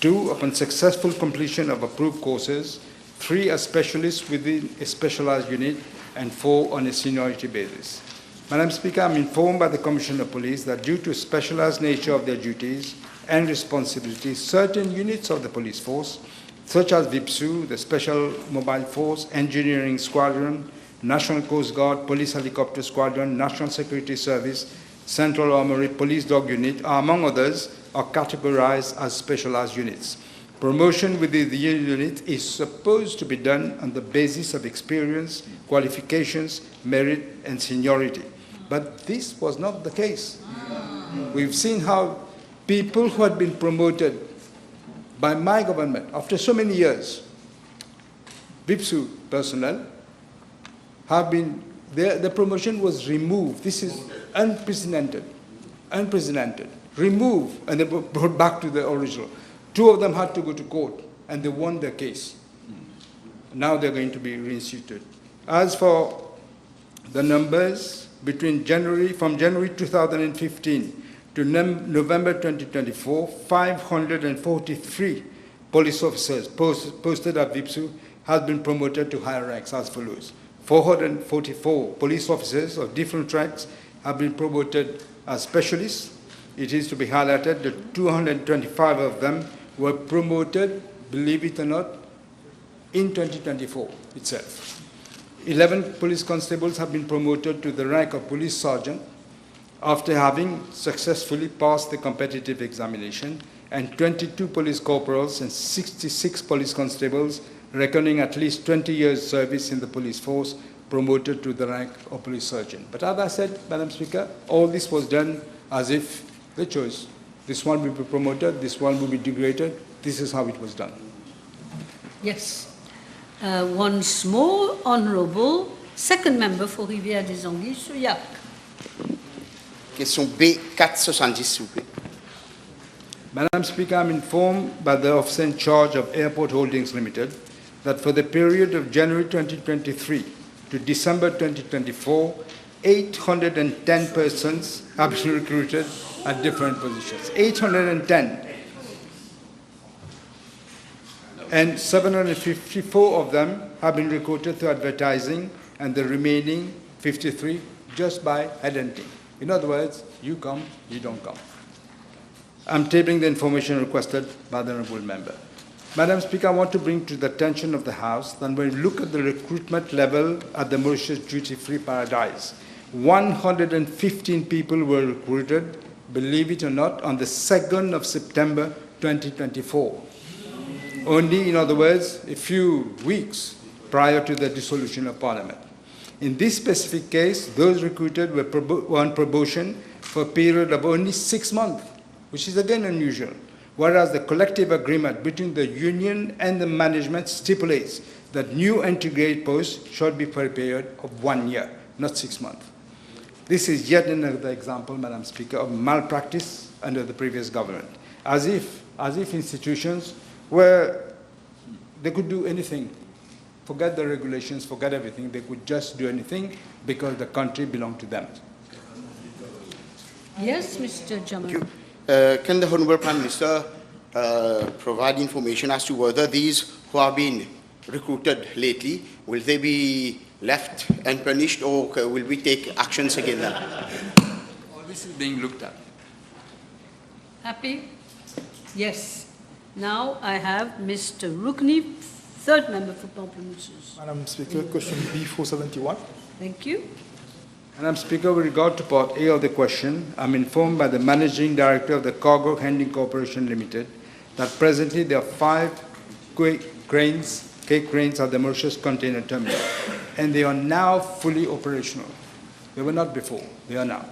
2, upon successful completion of approved courses, 3, as specialists within a specialized unit, and 4, on a seniority basis. Madam Speaker, I'm informed by the Commissioner of Police that due to specialized nature of their duties and responsibilities, certain units of the police force, such as VIPSU, the Special Mobile Force, Engineering Squadron, National Coast Guard, Police Helicopter Squadron, National Security Service, Central Armory Police Dog Unit, among others, are categorized as specialized units. Promotion within the unit is supposed to be done on the basis of experience, qualifications, merit, and seniority. But this was not the case. We've seen how people who had been promoted by my government after so many years, VIPSU personnel, have been, the promotion was removed. This is unprecedented, removed, and they were brought back to the original. 2 of them had to go to court, and they won their case. Now they're going to be reinstituted. As for the numbers, from January 2015 to November 2024, 543 police officers posted at VIPSU have been promoted to higher ranks as follows: 444 police officers of different ranks have been promoted as specialists. It is to be highlighted that 225 of them were promoted, believe it or not, in 2024 itself. 11 police constables have been promoted to the rank of police sergeant after having successfully passed the competitive examination, and 22 police corporals and 66 police constables reckoning at least 20 years service in the police force promoted to the rank of police sergeant. But as I said, Madam Speaker, all this was done as if they chose This one will be promoted, this one will be degraded. This is how it was done. Yes. Once more, Honourable Second Member for Rivière des Anguilles, Souillac. Question B 470, s'il vous plaît. Madam Speaker, I'm informed by the officer in charge of Airport Holdings Limited that for the period of January 2023 to December 2024, 810 persons have been recruited at different positions. 810. And 754 of them have been recruited through advertising, and the remaining 53 just by headhunting. In other words, you come, you don't come. I'm tabling the information requested by the Honourable Member. Madam Speaker, I want to bring to the attention of the House that when we look at the recruitment level at the Mauritius duty-free paradise, 115 people were recruited, believe it or not, on the 2nd of September 2024. Only, in other words, a few weeks prior to the dissolution of Parliament. In this specific case, those recruited were on probation for a period of only 6 months, which is again unusual, whereas the collective agreement between the union and the management stipulates that new integrated posts should be for a period of 1 year, not 6 months. This is yet another example, Madam Speaker, of malpractice under the previous government, as if institutions where they could do anything, forget the regulations, forget everything, they could just do anything because the country belonged to them. Yes, Mr. Jamal. Thank you. Can the Honourable Prime Minister provide information as to whether these who have been recruited lately, will they be left unpunished, or will we take actions against them? All this is being looked at. Happy? Yes. Now I have Mr. Rukni, third member for Pamplemousses. Madam Speaker, question B471. Thank you. Madam Speaker, with regard to part A of the question, I'm informed by the Managing Director of the Cargo Handling Corporation Limited that presently there are 5 Cape cranes at the Mauritius Container Terminal, and they are now fully operational. They were not before, they are now.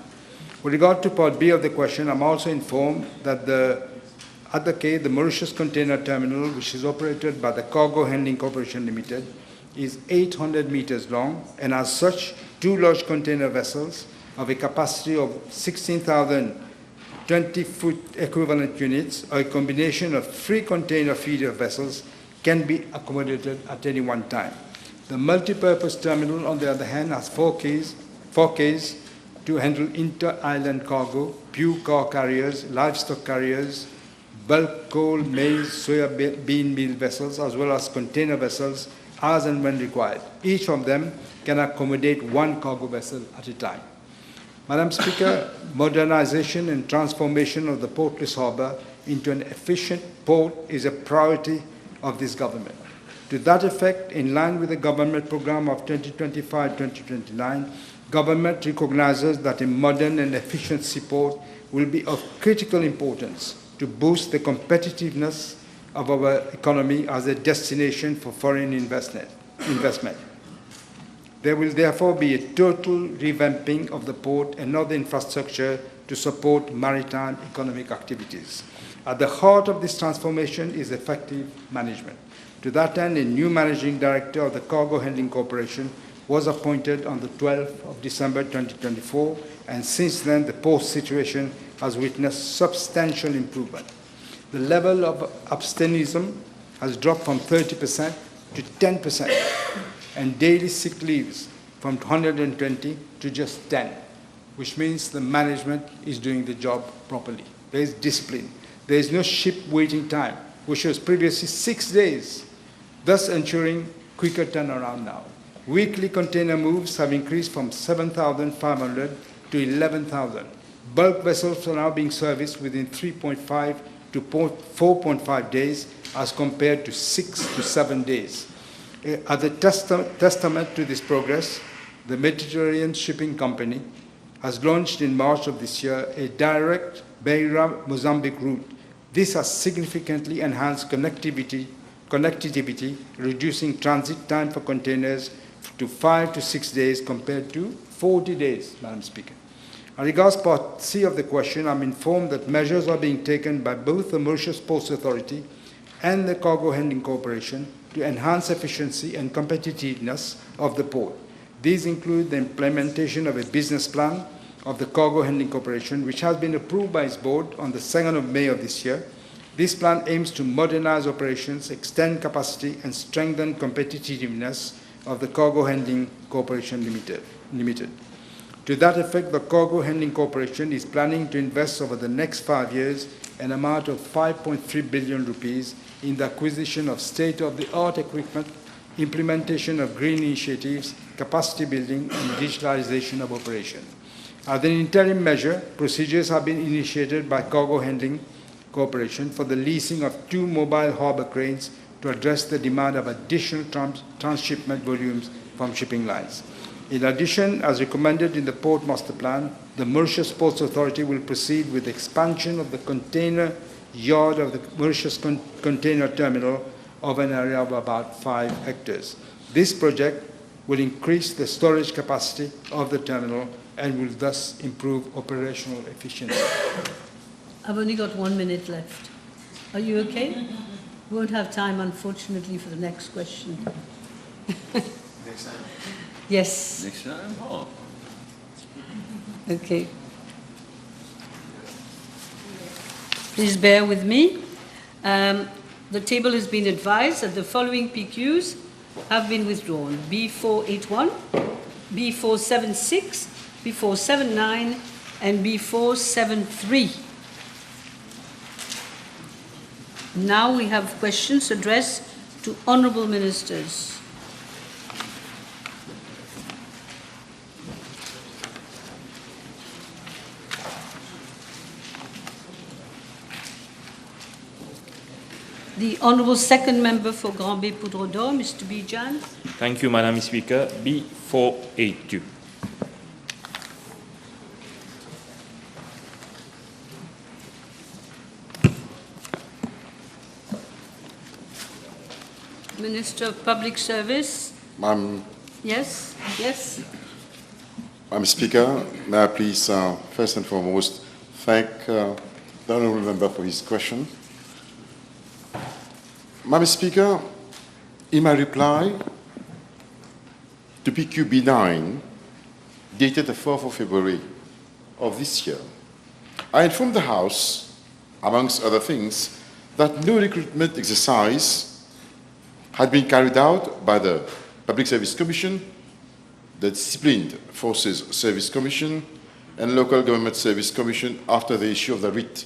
With regard to part B of the question, I'm also informed that at the Cape, the Mauritius Container Terminal, which is operated by the Cargo Handling Corporation Limited, is 800 meters long, and as such, 2 large container vessels of a capacity of 16,000 20-foot equivalent units, or a combination of 3 container feeder vessels, can be accommodated at any one time. The multi-purpose terminal, on the other hand, has 4 quays to handle inter-island cargo, pure car carriers, livestock carriers, bulk coal, maize, soya bean meal vessels, as well as container vessels, as and when required. Each of them can accommodate 1 cargo vessel at a time. Madam Speaker, modernization and transformation of the portless harbour into an efficient port is a priority of this government. To that effect, in line with the government programme of 2025-2029, government recognises that a modern and efficient seaport will be of critical importance to boost the competitiveness of our economy as a destination for foreign investment. There will therefore be a total revamping of the port and other infrastructure to support maritime economic activities. At the heart of this transformation is effective management. To that end, a new managing director of the Cargo Handling Corporation was appointed on the 12th of December 2024, and since then the port situation has witnessed substantial improvement. The level of absenteeism has dropped from 30% to 10%, and daily sick leaves from 120 to just 10, which means the management is doing the job properly. There is discipline. There is no ship waiting time, which was previously 6 days, thus ensuring quicker turnaround now. Weekly container moves have increased from 7,500 to 11,000. Bulk vessels are now being serviced within 3.5 to 4.5 days as compared to 6 to 7 days. As a testament to this progress, the Mediterranean Shipping Company has launched in March of this year a direct Beira-Mozambique route. This has significantly enhanced connectivity, reducing transit time for containers to 5 to 6 days compared to 40 days, Madam Speaker. As regards Part C of the question, I'm informed that measures are being taken by both the Mauritius Ports Authority and the Cargo Handling Corporation to enhance efficiency and competitiveness of the port. These include the implementation of a business plan of the Cargo Handling Corporation, which has been approved by its board on the 2nd of May of this year. This plan aims to modernize operations, extend capacity, and strengthen competitiveness of the Cargo Handling Corporation Limited. To that effect, the Cargo Handling Corporation is planning to invest over the next 5 years an amount of 5.3 billion rupees in the acquisition of state-of-the-art equipment, implementation of green initiatives, capacity building, and digitalization of operation. As an interim measure, procedures have been initiated by Cargo Handling Corporation for the leasing of 2 mobile harbor cranes to address the demand of additional transshipment volumes from shipping lines. In addition, as recommended in the Port Master Plan, the Mauritius Ports Authority will proceed with the expansion of the container yard of the Mauritius Container Terminal of an area of about 5 hectares. This project will increase the storage capacity of the terminal and will thus improve operational efficiency. I've only got 1 minute left. Are you okay? We won't have time, unfortunately, for the next question. Next time. Yes. Next time? Oh. Okay. Please bear with me. The table has been advised that the following PQs have been withdrawn: B481, B476, B479, and B473. Now we have questions addressed to honourable ministers. The Honourable Second Member for Grand Bay Poudre d'Or, Mr. Bijan. Thank you, Madam Speaker. B482. Minister of Public Service. Madam Yes, yes. Madam Speaker, may I please first and foremost thank the Honourable Member for his question. Madam Speaker, in my reply to PQB9, dated the 4th of February of this year, I informed the House, amongst other things, that no recruitment exercise had been carried out by the Public Service Commission, the Disciplined Forces Service Commission, and Local Government Service Commission after the issue of the writ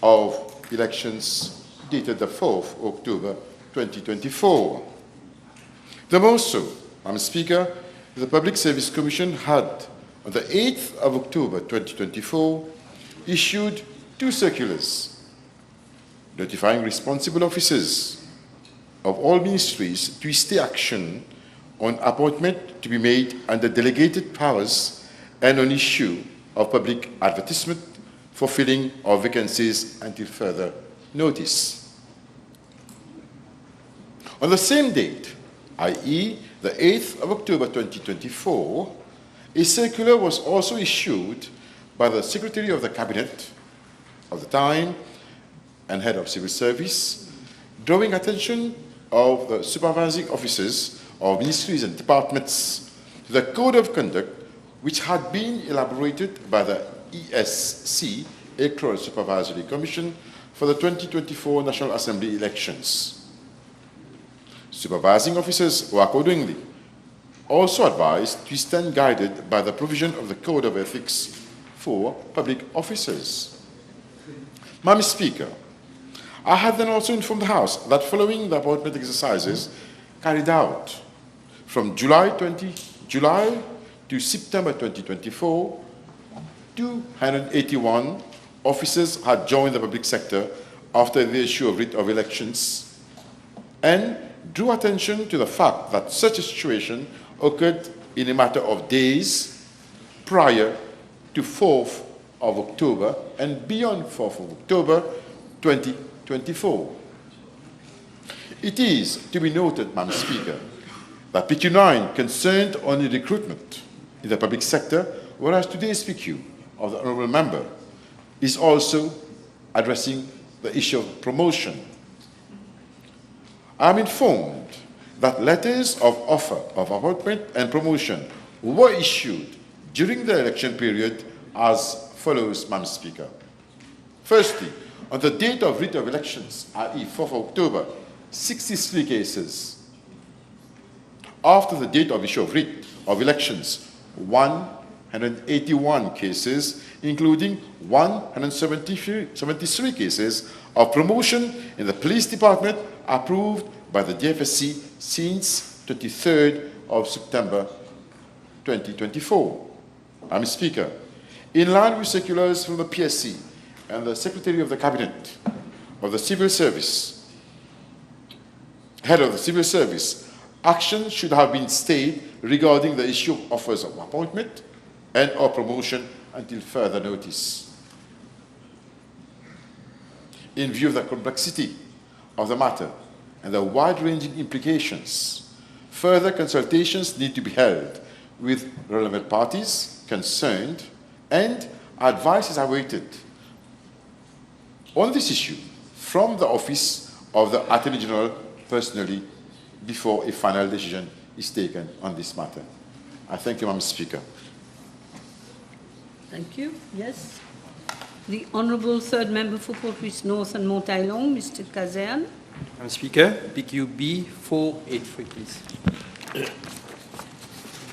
of elections dated the 4th of October 2024. The more so, Madam Speaker, the Public Service Commission had, on the 8th of October 2024, issued 2 circulars notifying responsible officers of all ministries to stay action on appointment to be made under delegated powers and on issue of public advertisement for filling of vacancies until further notice. On the same date, i.e. the 8th of October 2024, a circular was also issued by the Secretary of the Cabinet of the time and Head of Civil Service, drawing attention of the supervising officers of ministries and departments to the Code of Conduct which had been elaborated by the ESC, Electoral Supervisory Commission, for the 2024 National Assembly elections. Supervising officers were accordingly also advised to stand guided by the provision of the Code of Ethics for public officers. Madam Speaker, I had then also informed the House that following the appointment exercises carried out from July to September 2024, 281 officers had joined the public sector after the issue of writ of elections, and drew attention to the fact that such a situation occurred in a matter of days prior to 4th of October and beyond 4th of October 2024. It is to be noted, Madam Speaker, that PQ9 concerned only recruitment in the public sector whereas today's PQ of the honourable member is also addressing the issue of promotion. I am informed that letters of offer of appointment and promotion were issued during the election period as follows, Madam Speaker. Firstly, on the date of writ of elections, i.e. 4th of October, 63 cases. After the date of issue of writ of elections, 181 cases, including 173 cases of promotion in the police department approved by the DFSC since 23rd of September 2024. Madam Speaker, in line with circulars from the PSC and the Secretary of the Cabinet of the Civil Service, head of the Civil Service, action should have been stayed regarding the issue of offers of appointment and or promotion until further notice. In view of the complexity of the matter and the wide-ranging implications, further consultations need to be held with relevant parties concerned and advice is awaited on this issue from the Office of the Attorney General personally before a final decision is taken on this matter. I thank you, Madam Speaker. Thank you. Yes. The Honourable Third Member for Port-Louis North and Montaillon, Mr. Kazan. Madam Speaker, PQB 483, please.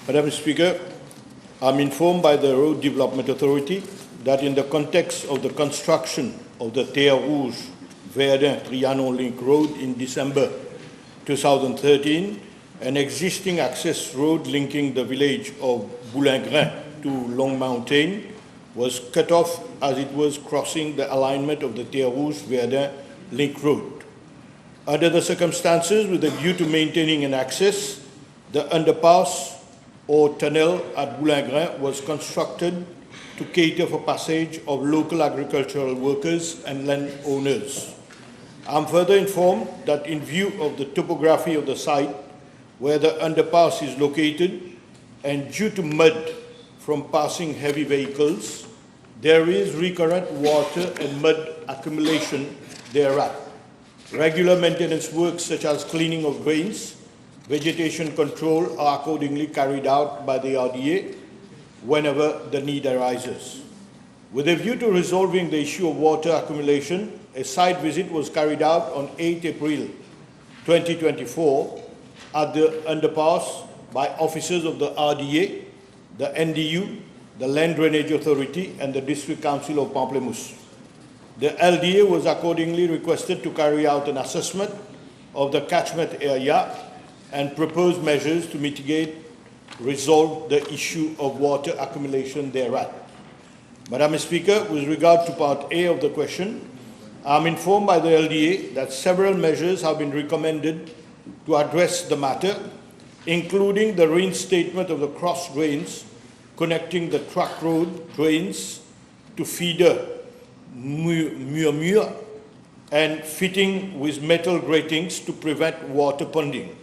Madam Speaker, I'm informed by the Road Development Authority that in the context of the construction of the Terre Rouge Verdun Trianon Link Road in December 2013, an existing access road linking the village of Boulingrin to Long Mountain was cut off as it was crossing the alignment of the Terre Rouge Verdun Link Road. Under the circumstances, with a view to maintaining an access, the underpass or tunnel at Boulingrin was constructed to cater for passage of local agricultural workers and landowners. I'm further informed that in view of the topography of the site where the underpass is located and due to mud from passing heavy vehicles, there is recurrent water and mud accumulation thereat. Regular maintenance works such as cleaning of drains, vegetation control are accordingly carried out by the RDA whenever the need arises. With a view to resolving the issue of water accumulation, a site visit was carried out on 8 April 2024 at the underpass by officers of the RDA, the NDU, the Land Drainage Authority, and the District Council of Pamplemousse. The LDA was accordingly requested to carry out an assessment of the catchment area and propose measures to mitigate, resolve the issue of water accumulation thereat. Madam Speaker, with regard to Part A of the question, I am informed by the LDA that several measures have been recommended to address the matter, including the reinstatement of the cross drains connecting the truck road drains to feeder Murmure and fitting with metal gratings to prevent water ponding.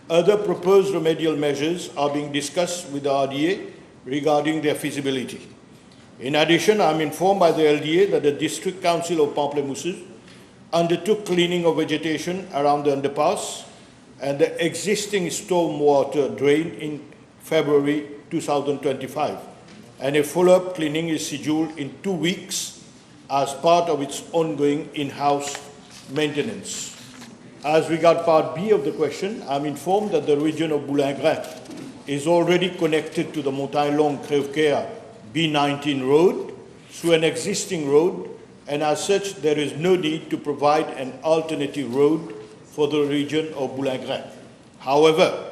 Other proposed remedial measures are being discussed with the RDA regarding their feasibility. In addition, I am informed by the LDA that the District Council of Pamplemousse undertook cleaning of vegetation around the underpass and the existing stormwater drain in February 2025, and a follow-up cleaning is scheduled in 2 weeks as part of its ongoing in-house maintenance. As regard Part B of the question, I am informed that the region of Boulingrin is already connected to the Montaillon-Crèvecoeur B19 road through an existing road, and as such, there is no need to provide an alternative road for the region of Boulingrin. However,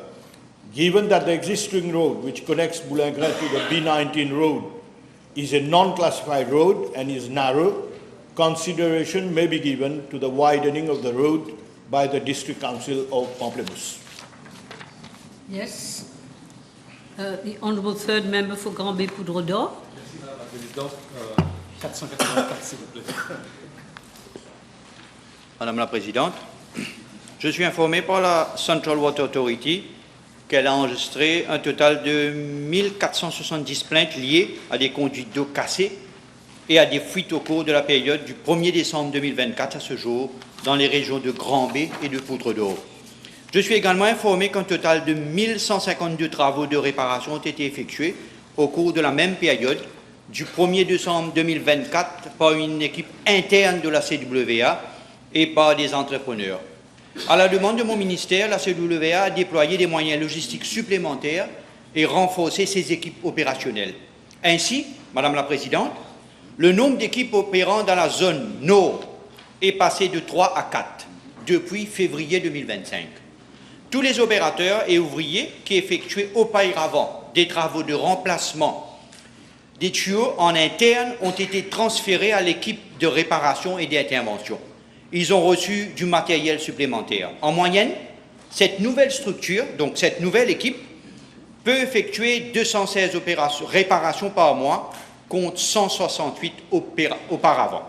given that the existing road which connects Boulingrin to the B19 road is a non-classified road and is narrow, consideration may be given to the widening of the road by the District Council of Pamplemousse. Yes. The Honourable Third Member for Granby-Poudre-d'Or. Merci Madame la Présidente. 484, s'il vous plaît. Madame la Présidente, je suis informé par la Central Water Authority qu'elle a enregistré un total de 1470 plaintes liées à des conduites d'eau cassées et à des fuites au cours de la période du 1er décembre 2024 à ce jour dans les régions de Grand-Bé et de Poudre-d'Or. Je suis également informé qu'un total de 1152 travaux de réparation ont été effectués au cours de la même période du 1er décembre 2024 par une équipe interne de la CWA et par des entrepreneurs. À la demande de mon ministère, la CWA a déployé des moyens logistiques supplémentaires et renforcé ses équipes opérationnelles. Ainsi, Madame la Présidente, le nombre d'équipes opérant dans la zone nord est passé de 3 à 4 depuis février 2025. Tous les opérateurs et ouvriers qui effectuaient auparavant des travaux de remplacement des tuyaux en interne ont été transférés à l'équipe de réparation et d'intervention. Ils ont reçu du matériel supplémentaire. En moyenne, cette nouvelle structure, donc cette nouvelle équipe, peut effectuer 216 réparations par mois contre 168 auparavant.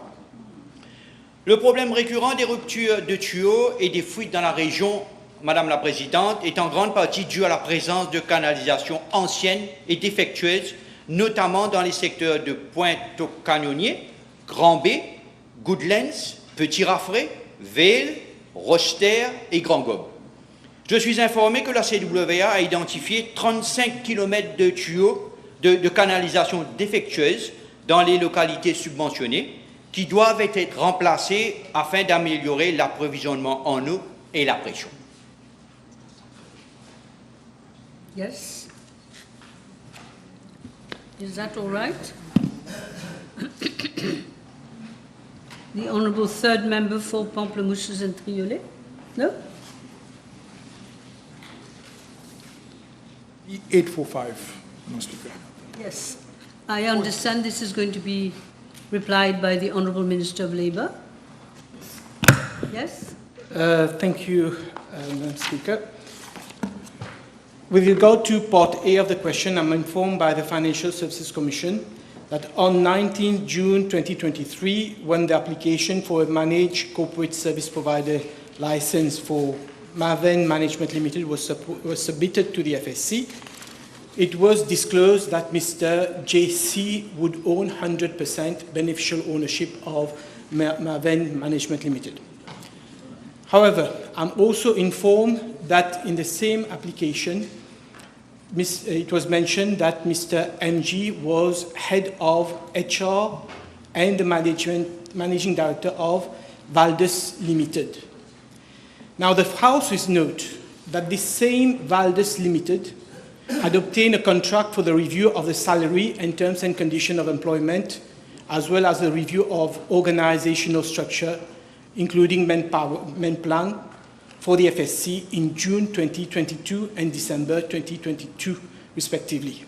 Le problème récurrent des ruptures de tuyaux et des fuites dans la région, Madame la Présidente, est en grande partie dû à la présence de canalisations anciennes et défectueuses, notamment dans les secteurs de Pointe-aux-Canonniers, Grand-Bé, Goodlands, Petit-Raffray, Vale, Rocheterre et Grand-Gobe. Je suis informé que la CWA a identifié 35 km de tuyaux de canalisation défectueuses dans les localités subventionnées qui doivent être remplacés afin d'améliorer l'approvisionnement en eau et la pression. Yes. Is that all right? The Honourable Third Member for Pamplemousses and Triolet? No? 845, Madam Speaker. Yes. I understand this is going to be replied by the Honourable Minister of Labour. Yes? Thank you, Madam Speaker. With regard to Part A of the question, I'm informed by the Financial Services Commission that on 19 June 2023, when the application for a managed corporate service provider license for Maven Management Limited was submitted to the FSC, it was disclosed that Mr. JC would own 100% beneficial ownership of Maven Management Limited. However, I'm also informed that in the same application, it was mentioned that Mr. MG was head of HR and the managing director of Valdus Limited. Now, the House is note that this same Valdus Limited had obtained a contract for the review of the salary and terms and conditions of employment, as well as the review of organizational structure, including men plan, for the FSC in June 2022 and December 2022, respectively.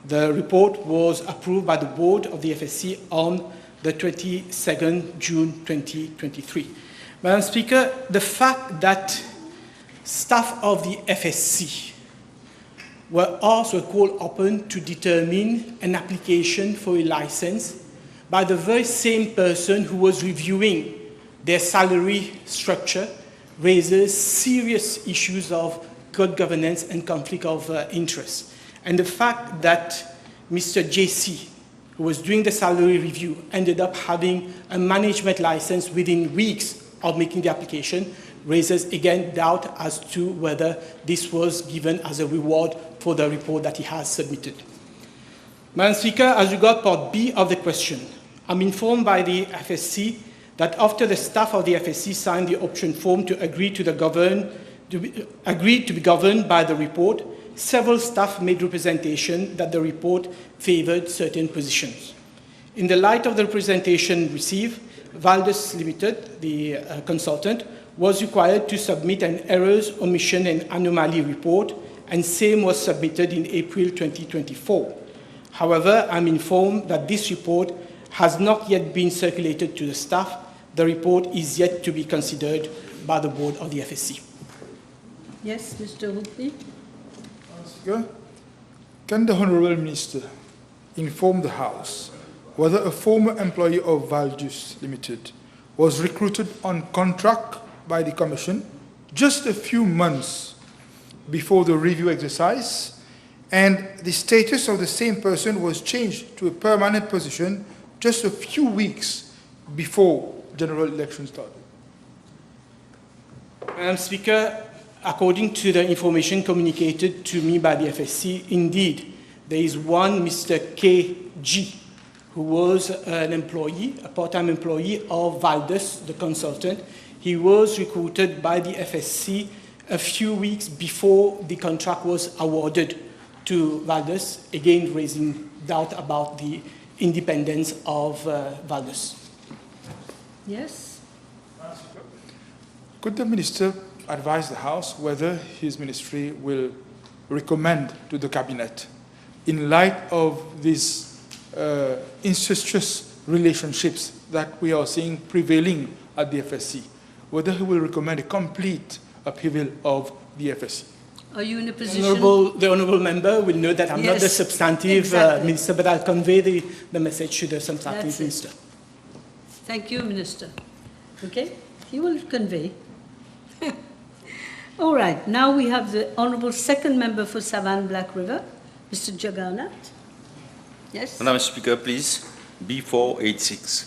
The report was approved by the board of the FSC on the 22nd June 2023. Madam Speaker, the fact that staff of the FSC were also called upon to determine an application for a license by the very same person who was reviewing their salary structure raises serious issues of good governance and conflict of interest. And the fact that Mr. JC, who was doing the salary review, ended up having a management license within weeks of making the application raises again doubt as to whether this was given as a reward for the report that he has submitted. Madam Speaker, as regards Part B of the question, I'm informed by the FSC that after the staff of the FSC signed the option form to agree to be governed by the report, several staff made representation that the report favored certain positions. In the light of the representation received, Valdus Limited, the consultant, was required to submit an errors, omission, and anomaly report, and same was submitted in April 2024. However, I'm informed that this report has not yet been circulated to the staff. The report is yet to be considered by the board of the FSC. Yes, Mr. Hoopi. Can the Honourable Minister inform the House whether a former employee of Valdus Limited was recruited on contract by the Commission just a few months before the review exercise, and the status of the same person was changed to a permanent position just a few weeks before general election started. Madam Speaker, according to the information communicated to me by the FSC, indeed, there is one Mr. K.G., who was an employee, a part-time employee of Valdus, the consultant. He was recruited by the FSC a few weeks before the contract was awarded to Valdus, again raising doubt about the independence of Valdus. Yes? Could the Minister advise the House whether his ministry will recommend to the Cabinet, in light of these incestuous relationships that we are seeing prevailing at the FSC, whether he will recommend a complete upheaval of the FSC? Are you in a position? The Honourable Member will know that I'm not the substantive Minister, but I'll convey the message to the substantive Minister. Thank you, Minister. Okay, he will convey. All right, now we have the Honourable Second Member for Savannah Black River, Mr. Jagannath. Yes? Madam Speaker, please. B486.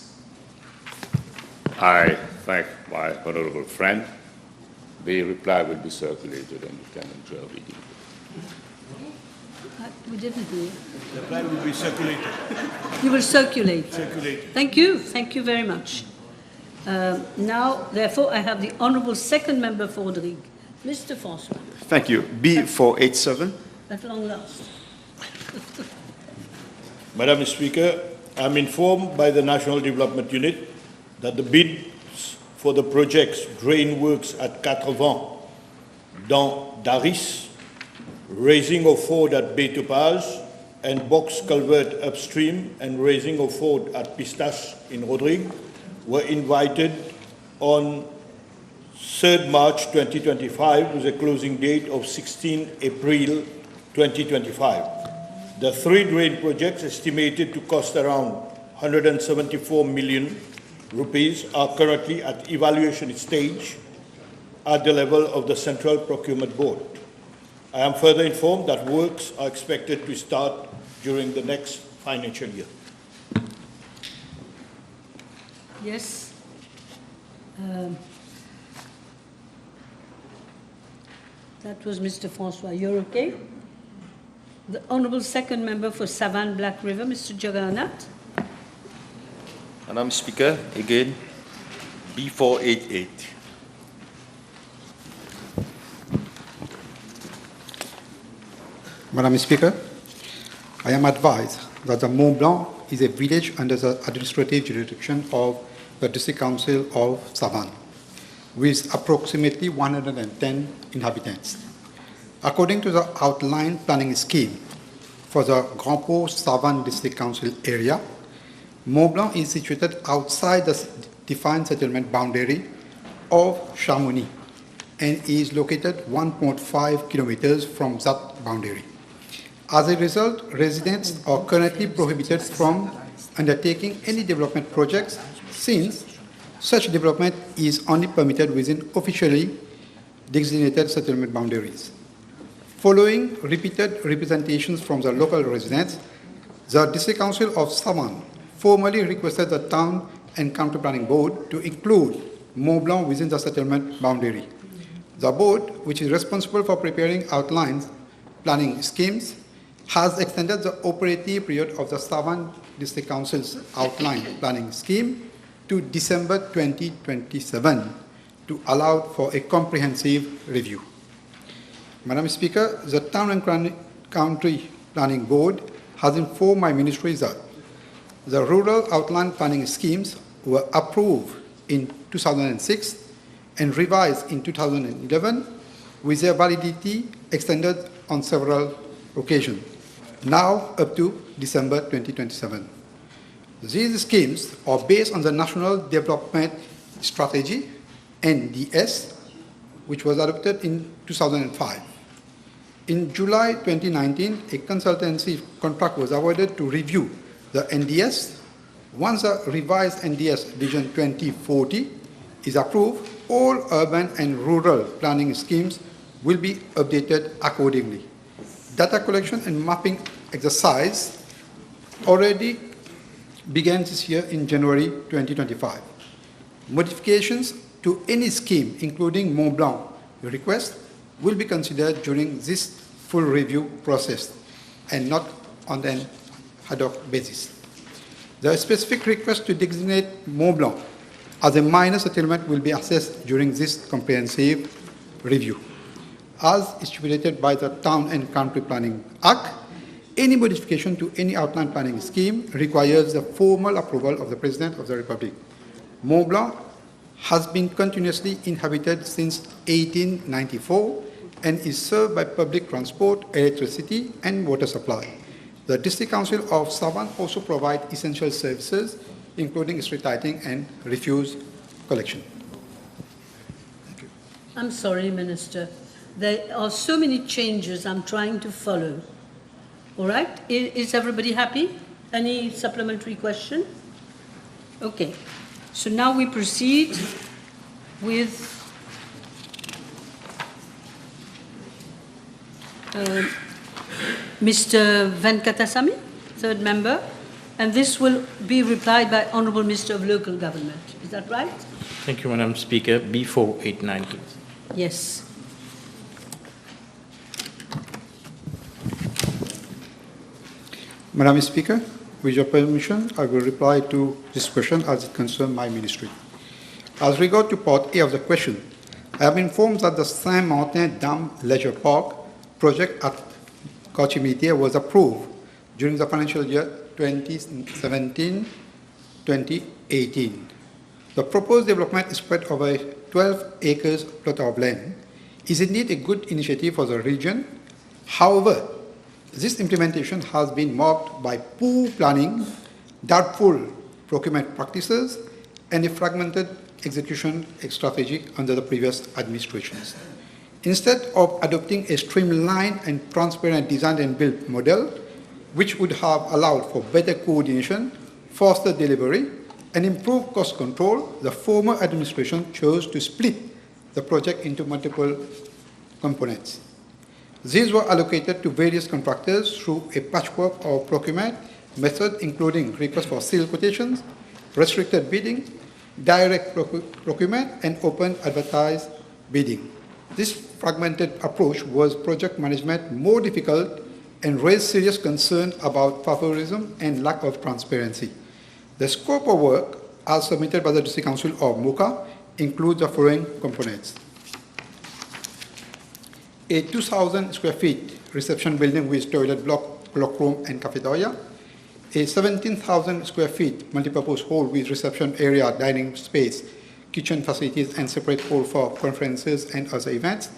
I thank my honourable friend. The reply will be circulated and you can enjoy reading it. We didn't hear. The reply will be circulated. You will circulate. Circulated. Thank you very much. Now, therefore, I have the Honourable Second Member for Rodrigue, Mr. François. Thank you. B487. At long last. Madam Speaker, I'm informed by the National Development Unit that the bids for the projects drain works at 80 dans Tariff, raising of ford at Bay Topaz, and box culvert upstream and raising of ford at Pistache in Rodrigue were invited on 3rd March 2025 with a closing date of 16 April 2025. The 3 drain projects, estimated to cost around 174 million rupees, are currently at evaluation stage at the level of the Central Procurement Board. I am further informed that works are expected to start during the next financial year. Yes. That was Mr. François. You're okay? The Honourable Second Member for Savannah Black River, Mr. Jagannath. Madam Speaker, again, B488. Madam Speaker, I am advised that the Mont Blanc is a village under the administrative jurisdiction of the District Council of Savannah, with approximately 110 inhabitants. According to the outline planning scheme for the Grand Port Savannah District Council area, Mont Blanc is situated outside the defined settlement boundary of Chamonix and is located 1.5 kilometers from that boundary. As a result, residents are currently prohibited from undertaking any development projects since such development is only permitted within officially designated settlement boundaries. Following repeated representations from the local residents, the District Council of Savannah formally requested the Town and County Planning Board to include Mont Blanc within the settlement boundary. The board, which is responsible for preparing outlines planning schemes, has extended the operative period of the Savannah District Council's outline planning scheme to December 2027 to allow for a comprehensive review. Madam Speaker, the Town and County Planning Board has informed my ministry that the rural outline planning schemes were approved in 2006 and revised in 2011 with their validity extended on several occasions, now up to December 2027. These schemes are based on the National Development Strategy, NDS, which was adopted in 2005. In July 2019, a consultancy contract was awarded to review the NDS. Once the revised NDS Vision 2040 is approved, all urban and rural planning schemes will be updated accordingly. Data collection and mapping exercise already began this year in January 2025. Modifications to any scheme, including Mont Blanc request, will be considered during this full review process and not on an ad hoc basis. The specific request to designate Mont Blanc as a minor settlement will be assessed during this comprehensive review. As stipulated by the Town and Country Planning Act, any modification to any outline planning scheme requires the formal approval of the President of the Republic. Mont Blanc has been continuously inhabited since 1894 and is served by public transport, electricity, and water supply. The District Council of Savan also provides essential services, including street lighting and refuse collection. Thank you. I'm sorry, Minister. There are so many changes I'm trying to follow. All right? Is everybody happy? Any supplementary question? Okay. So now we proceed with Mr. Venkatasamy, third member, and this will be replied by Honourable Minister of Local Government. Is that right? Thank you, Madam Speaker. B489, please. Yes. Madam Speaker, with your permission, I will reply to this question as it concerns my ministry. As regard to part A of the question, I am informed that the Saint-Martin Dam Leisure Park project at Kochimitié was approved during the financial year 2017-2018. The proposed development is spread over 12 acres plot of land. Is indeed a good initiative for the region. However, this implementation has been marked by poor planning, doubtful procurement practices, and a fragmented execution strategy under the previous administrations. Instead of adopting a streamlined and transparent design and build model, which would have allowed for better coordination, faster delivery, and improved cost control, the former administration chose to split the project into multiple components. These were allocated to various contractors through a patchwork of procurement method, including request for sale quotations, restricted bidding, direct procurement, and open advertised bidding. This fragmented approach was project management more difficult and raised serious concern about favorism and lack of transparency. The scope of work, as submitted by the District Council of Mocha, includes the following components: a 2,000 square feet reception building with toilet block, cloakroom, and cafeteria, a 17,000 square feet multipurpose hall with reception area, dining space, kitchen facilities, and separate hall for conferences and other events,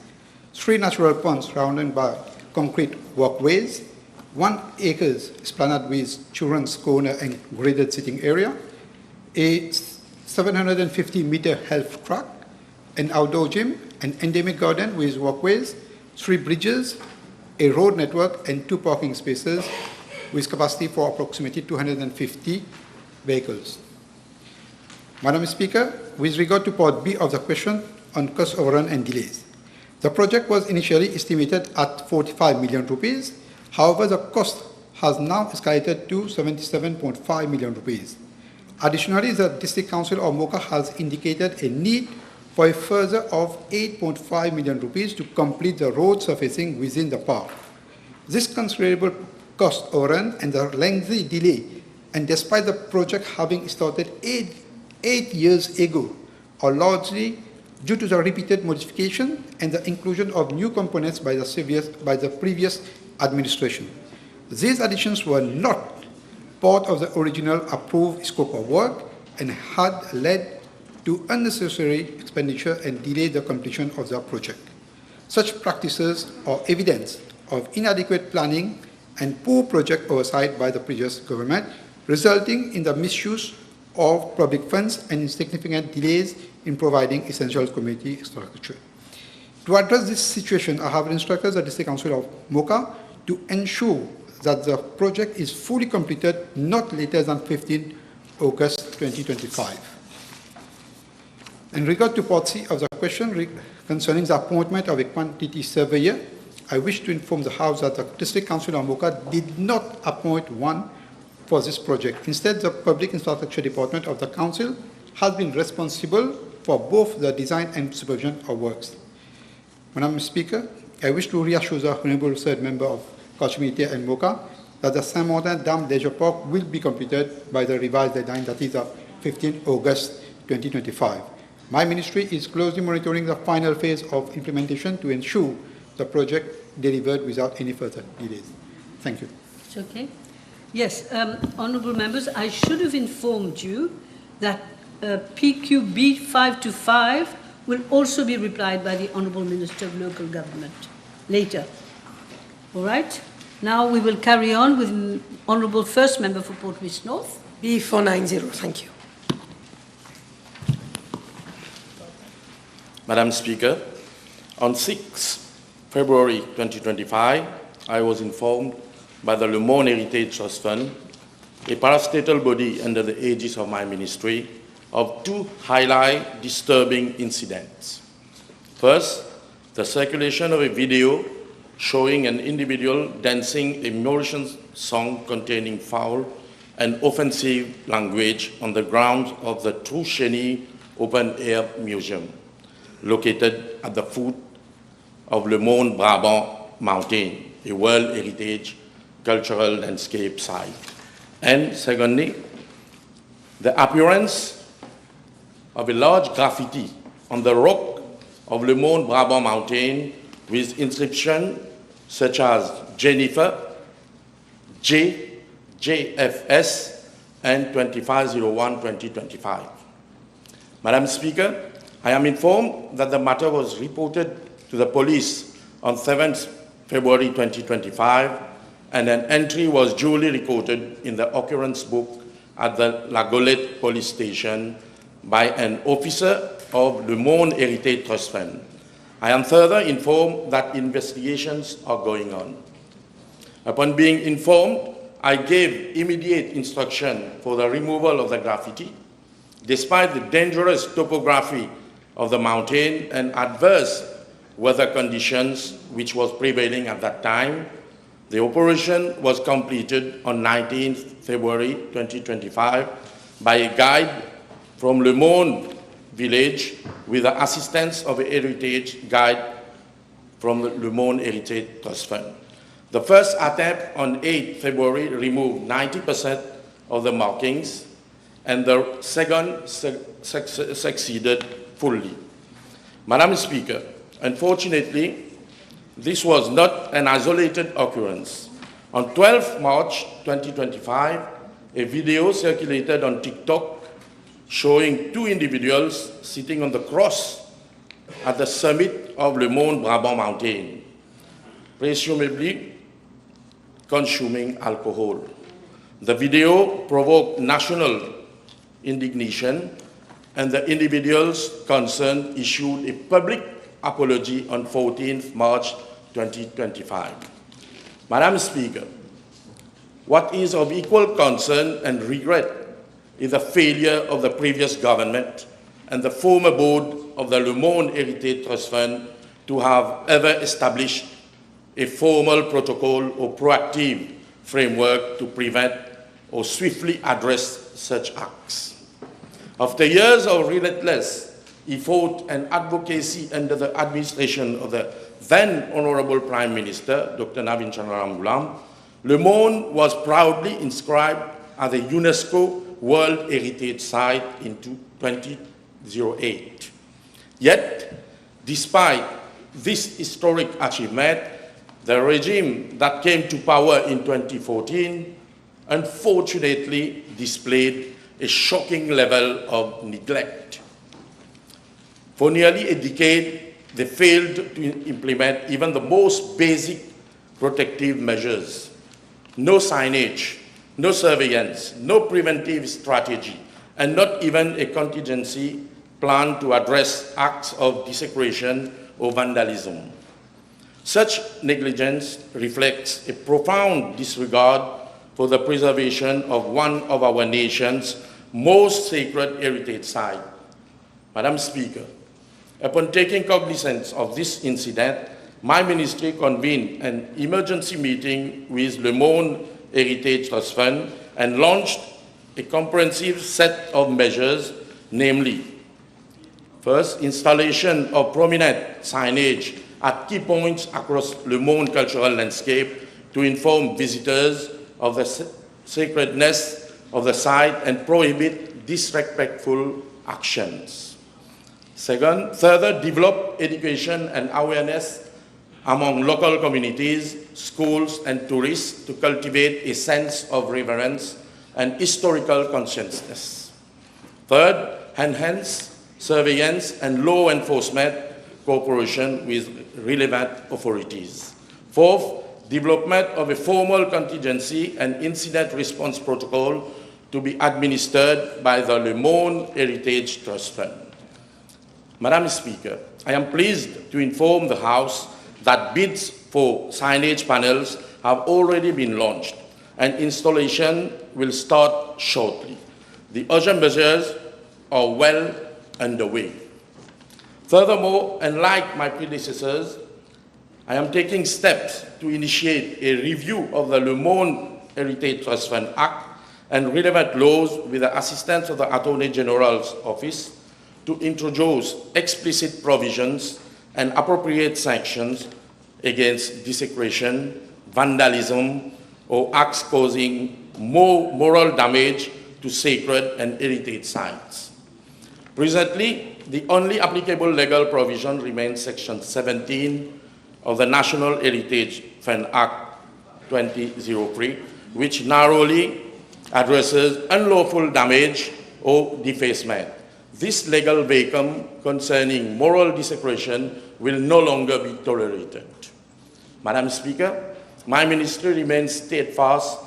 3 natural ponds surrounded by concrete walkways, 1 acres esplanade with children's corner and graded sitting area, a 750-meter health track, an outdoor gym, an endemic garden with walkways, 3 bridges, a road network, and 2 parking spaces with capacity for approximately 250 vehicles. Madam Speaker, with regard to part B of the question on cost overrun and delays, the project was initially estimated at 45 million rupees. However, the cost has now escalated to 77.5 million rupees. Additionally, the District Council of Mocha has indicated a need for a further of 8.5 million rupees to complete the road surfacing within the park. This considerable cost overrun and the lengthy delay, and despite the project having started eight years ago, are largely due to the repeated modification and the inclusion of new components by the previous administration. These additions were not part of the original approved scope of work and had led to unnecessary expenditure and delayed the completion of the project. Such practices are evidence of inadequate planning and poor project oversight by the previous government, resulting in the misuse of public funds and significant delays in providing essential community infrastructure. To address this situation, I have instructed the District Council of Mocha to ensure that the project is fully completed not later than 15 August 2025. In regard to part C of the question concerning the appointment of a quantity surveyor, I wish to inform the House that the District Council of Mocha did not appoint one for this project. Instead, the Public Infrastructure Department of the Council has been responsible for both the design and supervision of works. Madam Speaker, I wish to reassure the Honourable Third Member of Kashmir and Mocha that the Saint-Martin Dam Leisure Park will be completed by the revised deadline, that is 15 August 2025. My ministry is closely monitoring the final phase of implementation to ensure the project delivered without any further delays. Thank you. It's okay. Yes, honourable members, I should have informed you that PQB 525 will also be replied by the Honourable Minister of Local Government later. All right? Now we will carry on with Honourable First Member for Port Louis North. B490, thank you. Madam Speaker, on 6 February 2025, I was informed by the Le Morne Heritage Trust Fund, a parastatal body under the aegis of my ministry, of two highly disturbing incidents. First, the circulation of a video showing an individual dancing a Mauritian song containing foul and offensive language on the grounds of the Troucheny Open Air Museum, located at the foot of Le Morne Brabant Mountain, a World Heritage Cultural Landscape Site. And secondly, the appearance of a large graffiti on the rock of Le Morne Brabant Mountain with inscriptions such as Jennifer, JFS, and 2501-2025. Madam Speaker, I am informed that the matter was reported to the police on 7th February 2025, and an entry was duly recorded in the occurrence book at the La Golette police station by an officer of Le Morne Heritage Trust Fund. I am further informed that investigations are going on. Upon being informed, I gave immediate instruction for the removal of the graffiti. Despite the dangerous topography of the mountain and adverse weather conditions which was prevailing at that time, the operation was completed on 19th February 2025 by a guide from Le Morne village with the assistance of a heritage guide from the Le Morne Heritage Trust Fund. The first attempt on 8th February removed 90% of the markings, and the second succeeded fully. Madam Speaker, unfortunately, this was not an isolated occurrence. On 12 March 2025, a video circulated on TikTok showing two individuals sitting on the cross at the summit of Le Morne Brabant Mountain, presumably consuming alcohol. The video provoked national indignation, and the individuals concerned issued a public apology on 14th March 2025. Madam Speaker, what is of equal concern and regret is the failure of the previous government and the former board of the Le Morne Heritage Trust Fund to have ever established a formal protocol or proactive framework to prevent or swiftly address such acts. After years of relentless effort and advocacy under the administration of the then Honorable Prime Minister, Dr. Navin Chandra Ramgoolam, Le Morne was proudly inscribed as a UNESCO World Heritage Site in 2008. Yet, despite this historic achievement, the regime that came to power in 2014 unfortunately displayed a shocking level of neglect. For nearly a decade, they failed to implement even the most basic protective measures. No signage, no surveillance, no preventive strategy, and not even a contingency plan to address acts of desecration or vandalism. Such negligence reflects a profound disregard for the preservation of one of our nation's most sacred heritage sites. Madam Speaker, upon taking cognizance of this incident, my ministry convened an emergency meeting with Le Morne Heritage Trust Fund and launched a comprehensive set of measures, namely, first, installation of prominent signage at key points across Le Morne cultural landscape to inform visitors of the sacredness of the site and prohibit disrespectful actions. Second, further develop education and awareness among local communities, schools, and tourists to cultivate a sense of reverence and historical consciousness. Third, enhance surveillance and law enforcement cooperation with relevant authorities. Fourth, development of a formal contingency and incident response protocol to be administered by the Le Morne Heritage Trust Fund. Madam Speaker, I am pleased to inform the House that bids for signage panels have already been launched and installation will start shortly. The urgent measures are well underway. Furthermore, unlike my predecessors, I am taking steps to initiate a review of the Le Morne Heritage Trust Fund Act and relevant laws with the assistance of the Attorney General's Office to introduce explicit provisions and appropriate sanctions against desecration, vandalism, or acts causing more moral damage to sacred and heritage sites. Presently, the only applicable legal provision remains Section 17 of the National Heritage Fund Act 2003, which narrowly addresses unlawful damage or defacement. This legal vacuum concerning moral desecration will no longer be tolerated. Madam Speaker, my ministry remains steadfast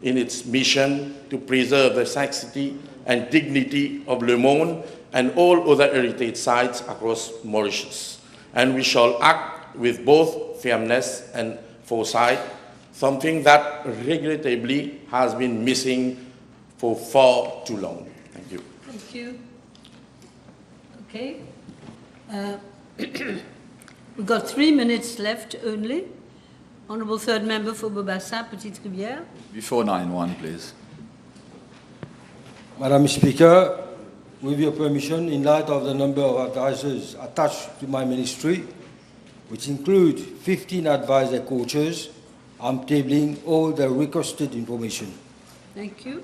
in its mission to preserve the sanctity and dignity of Le Morne and all other heritage sites across Mauritius. And we shall act with both firmness and foresight, something that regrettably has been missing for far too long. Thank you. Thank you. Okay. We've got 3 minutes left only. Honourable Third Member for Bobassin, Petite Rivière. Before 9-1, please. Madam Speaker, with your permission, in light of the number of advisors attached to my ministry, which include 15 advisor coaches, I'm tabling all the requested information. Thank you.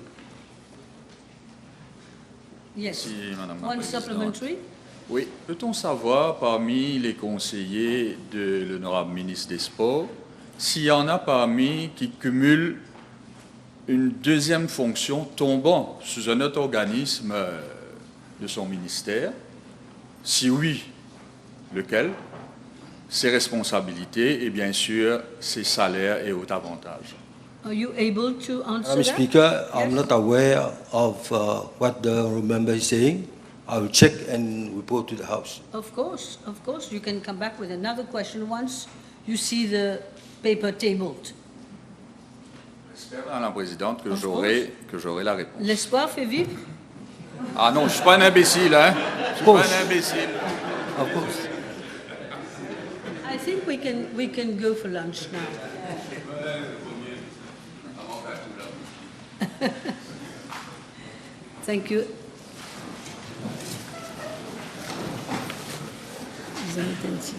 Yes. Merci, Madame la One Présidente. supplementary. Oui, peut-on savoir parmi les conseillers de l'honorable ministre des Sports s'il y en a parmi qui cumulent une deuxième fonction tombant sous un autre organisme de son ministère? Si oui, lequel? Ses responsabilités et bien sûr ses salaires et autres avantages. Are you able to answer Madam that? Speaker, I'm Yes. not aware of what the member is saying. I will check and report to the House. Of course. You can come back with another question once you see the paper tabled. J'espère, Madame la Présidente, que Of j'aurai la réponse. L'espoir fait vivre. Ah non, je ne suis pas un imbécile, hein? Je suis pas un imbécile. Of course. I think we can go for lunch now. Thank you. Vous avez attention.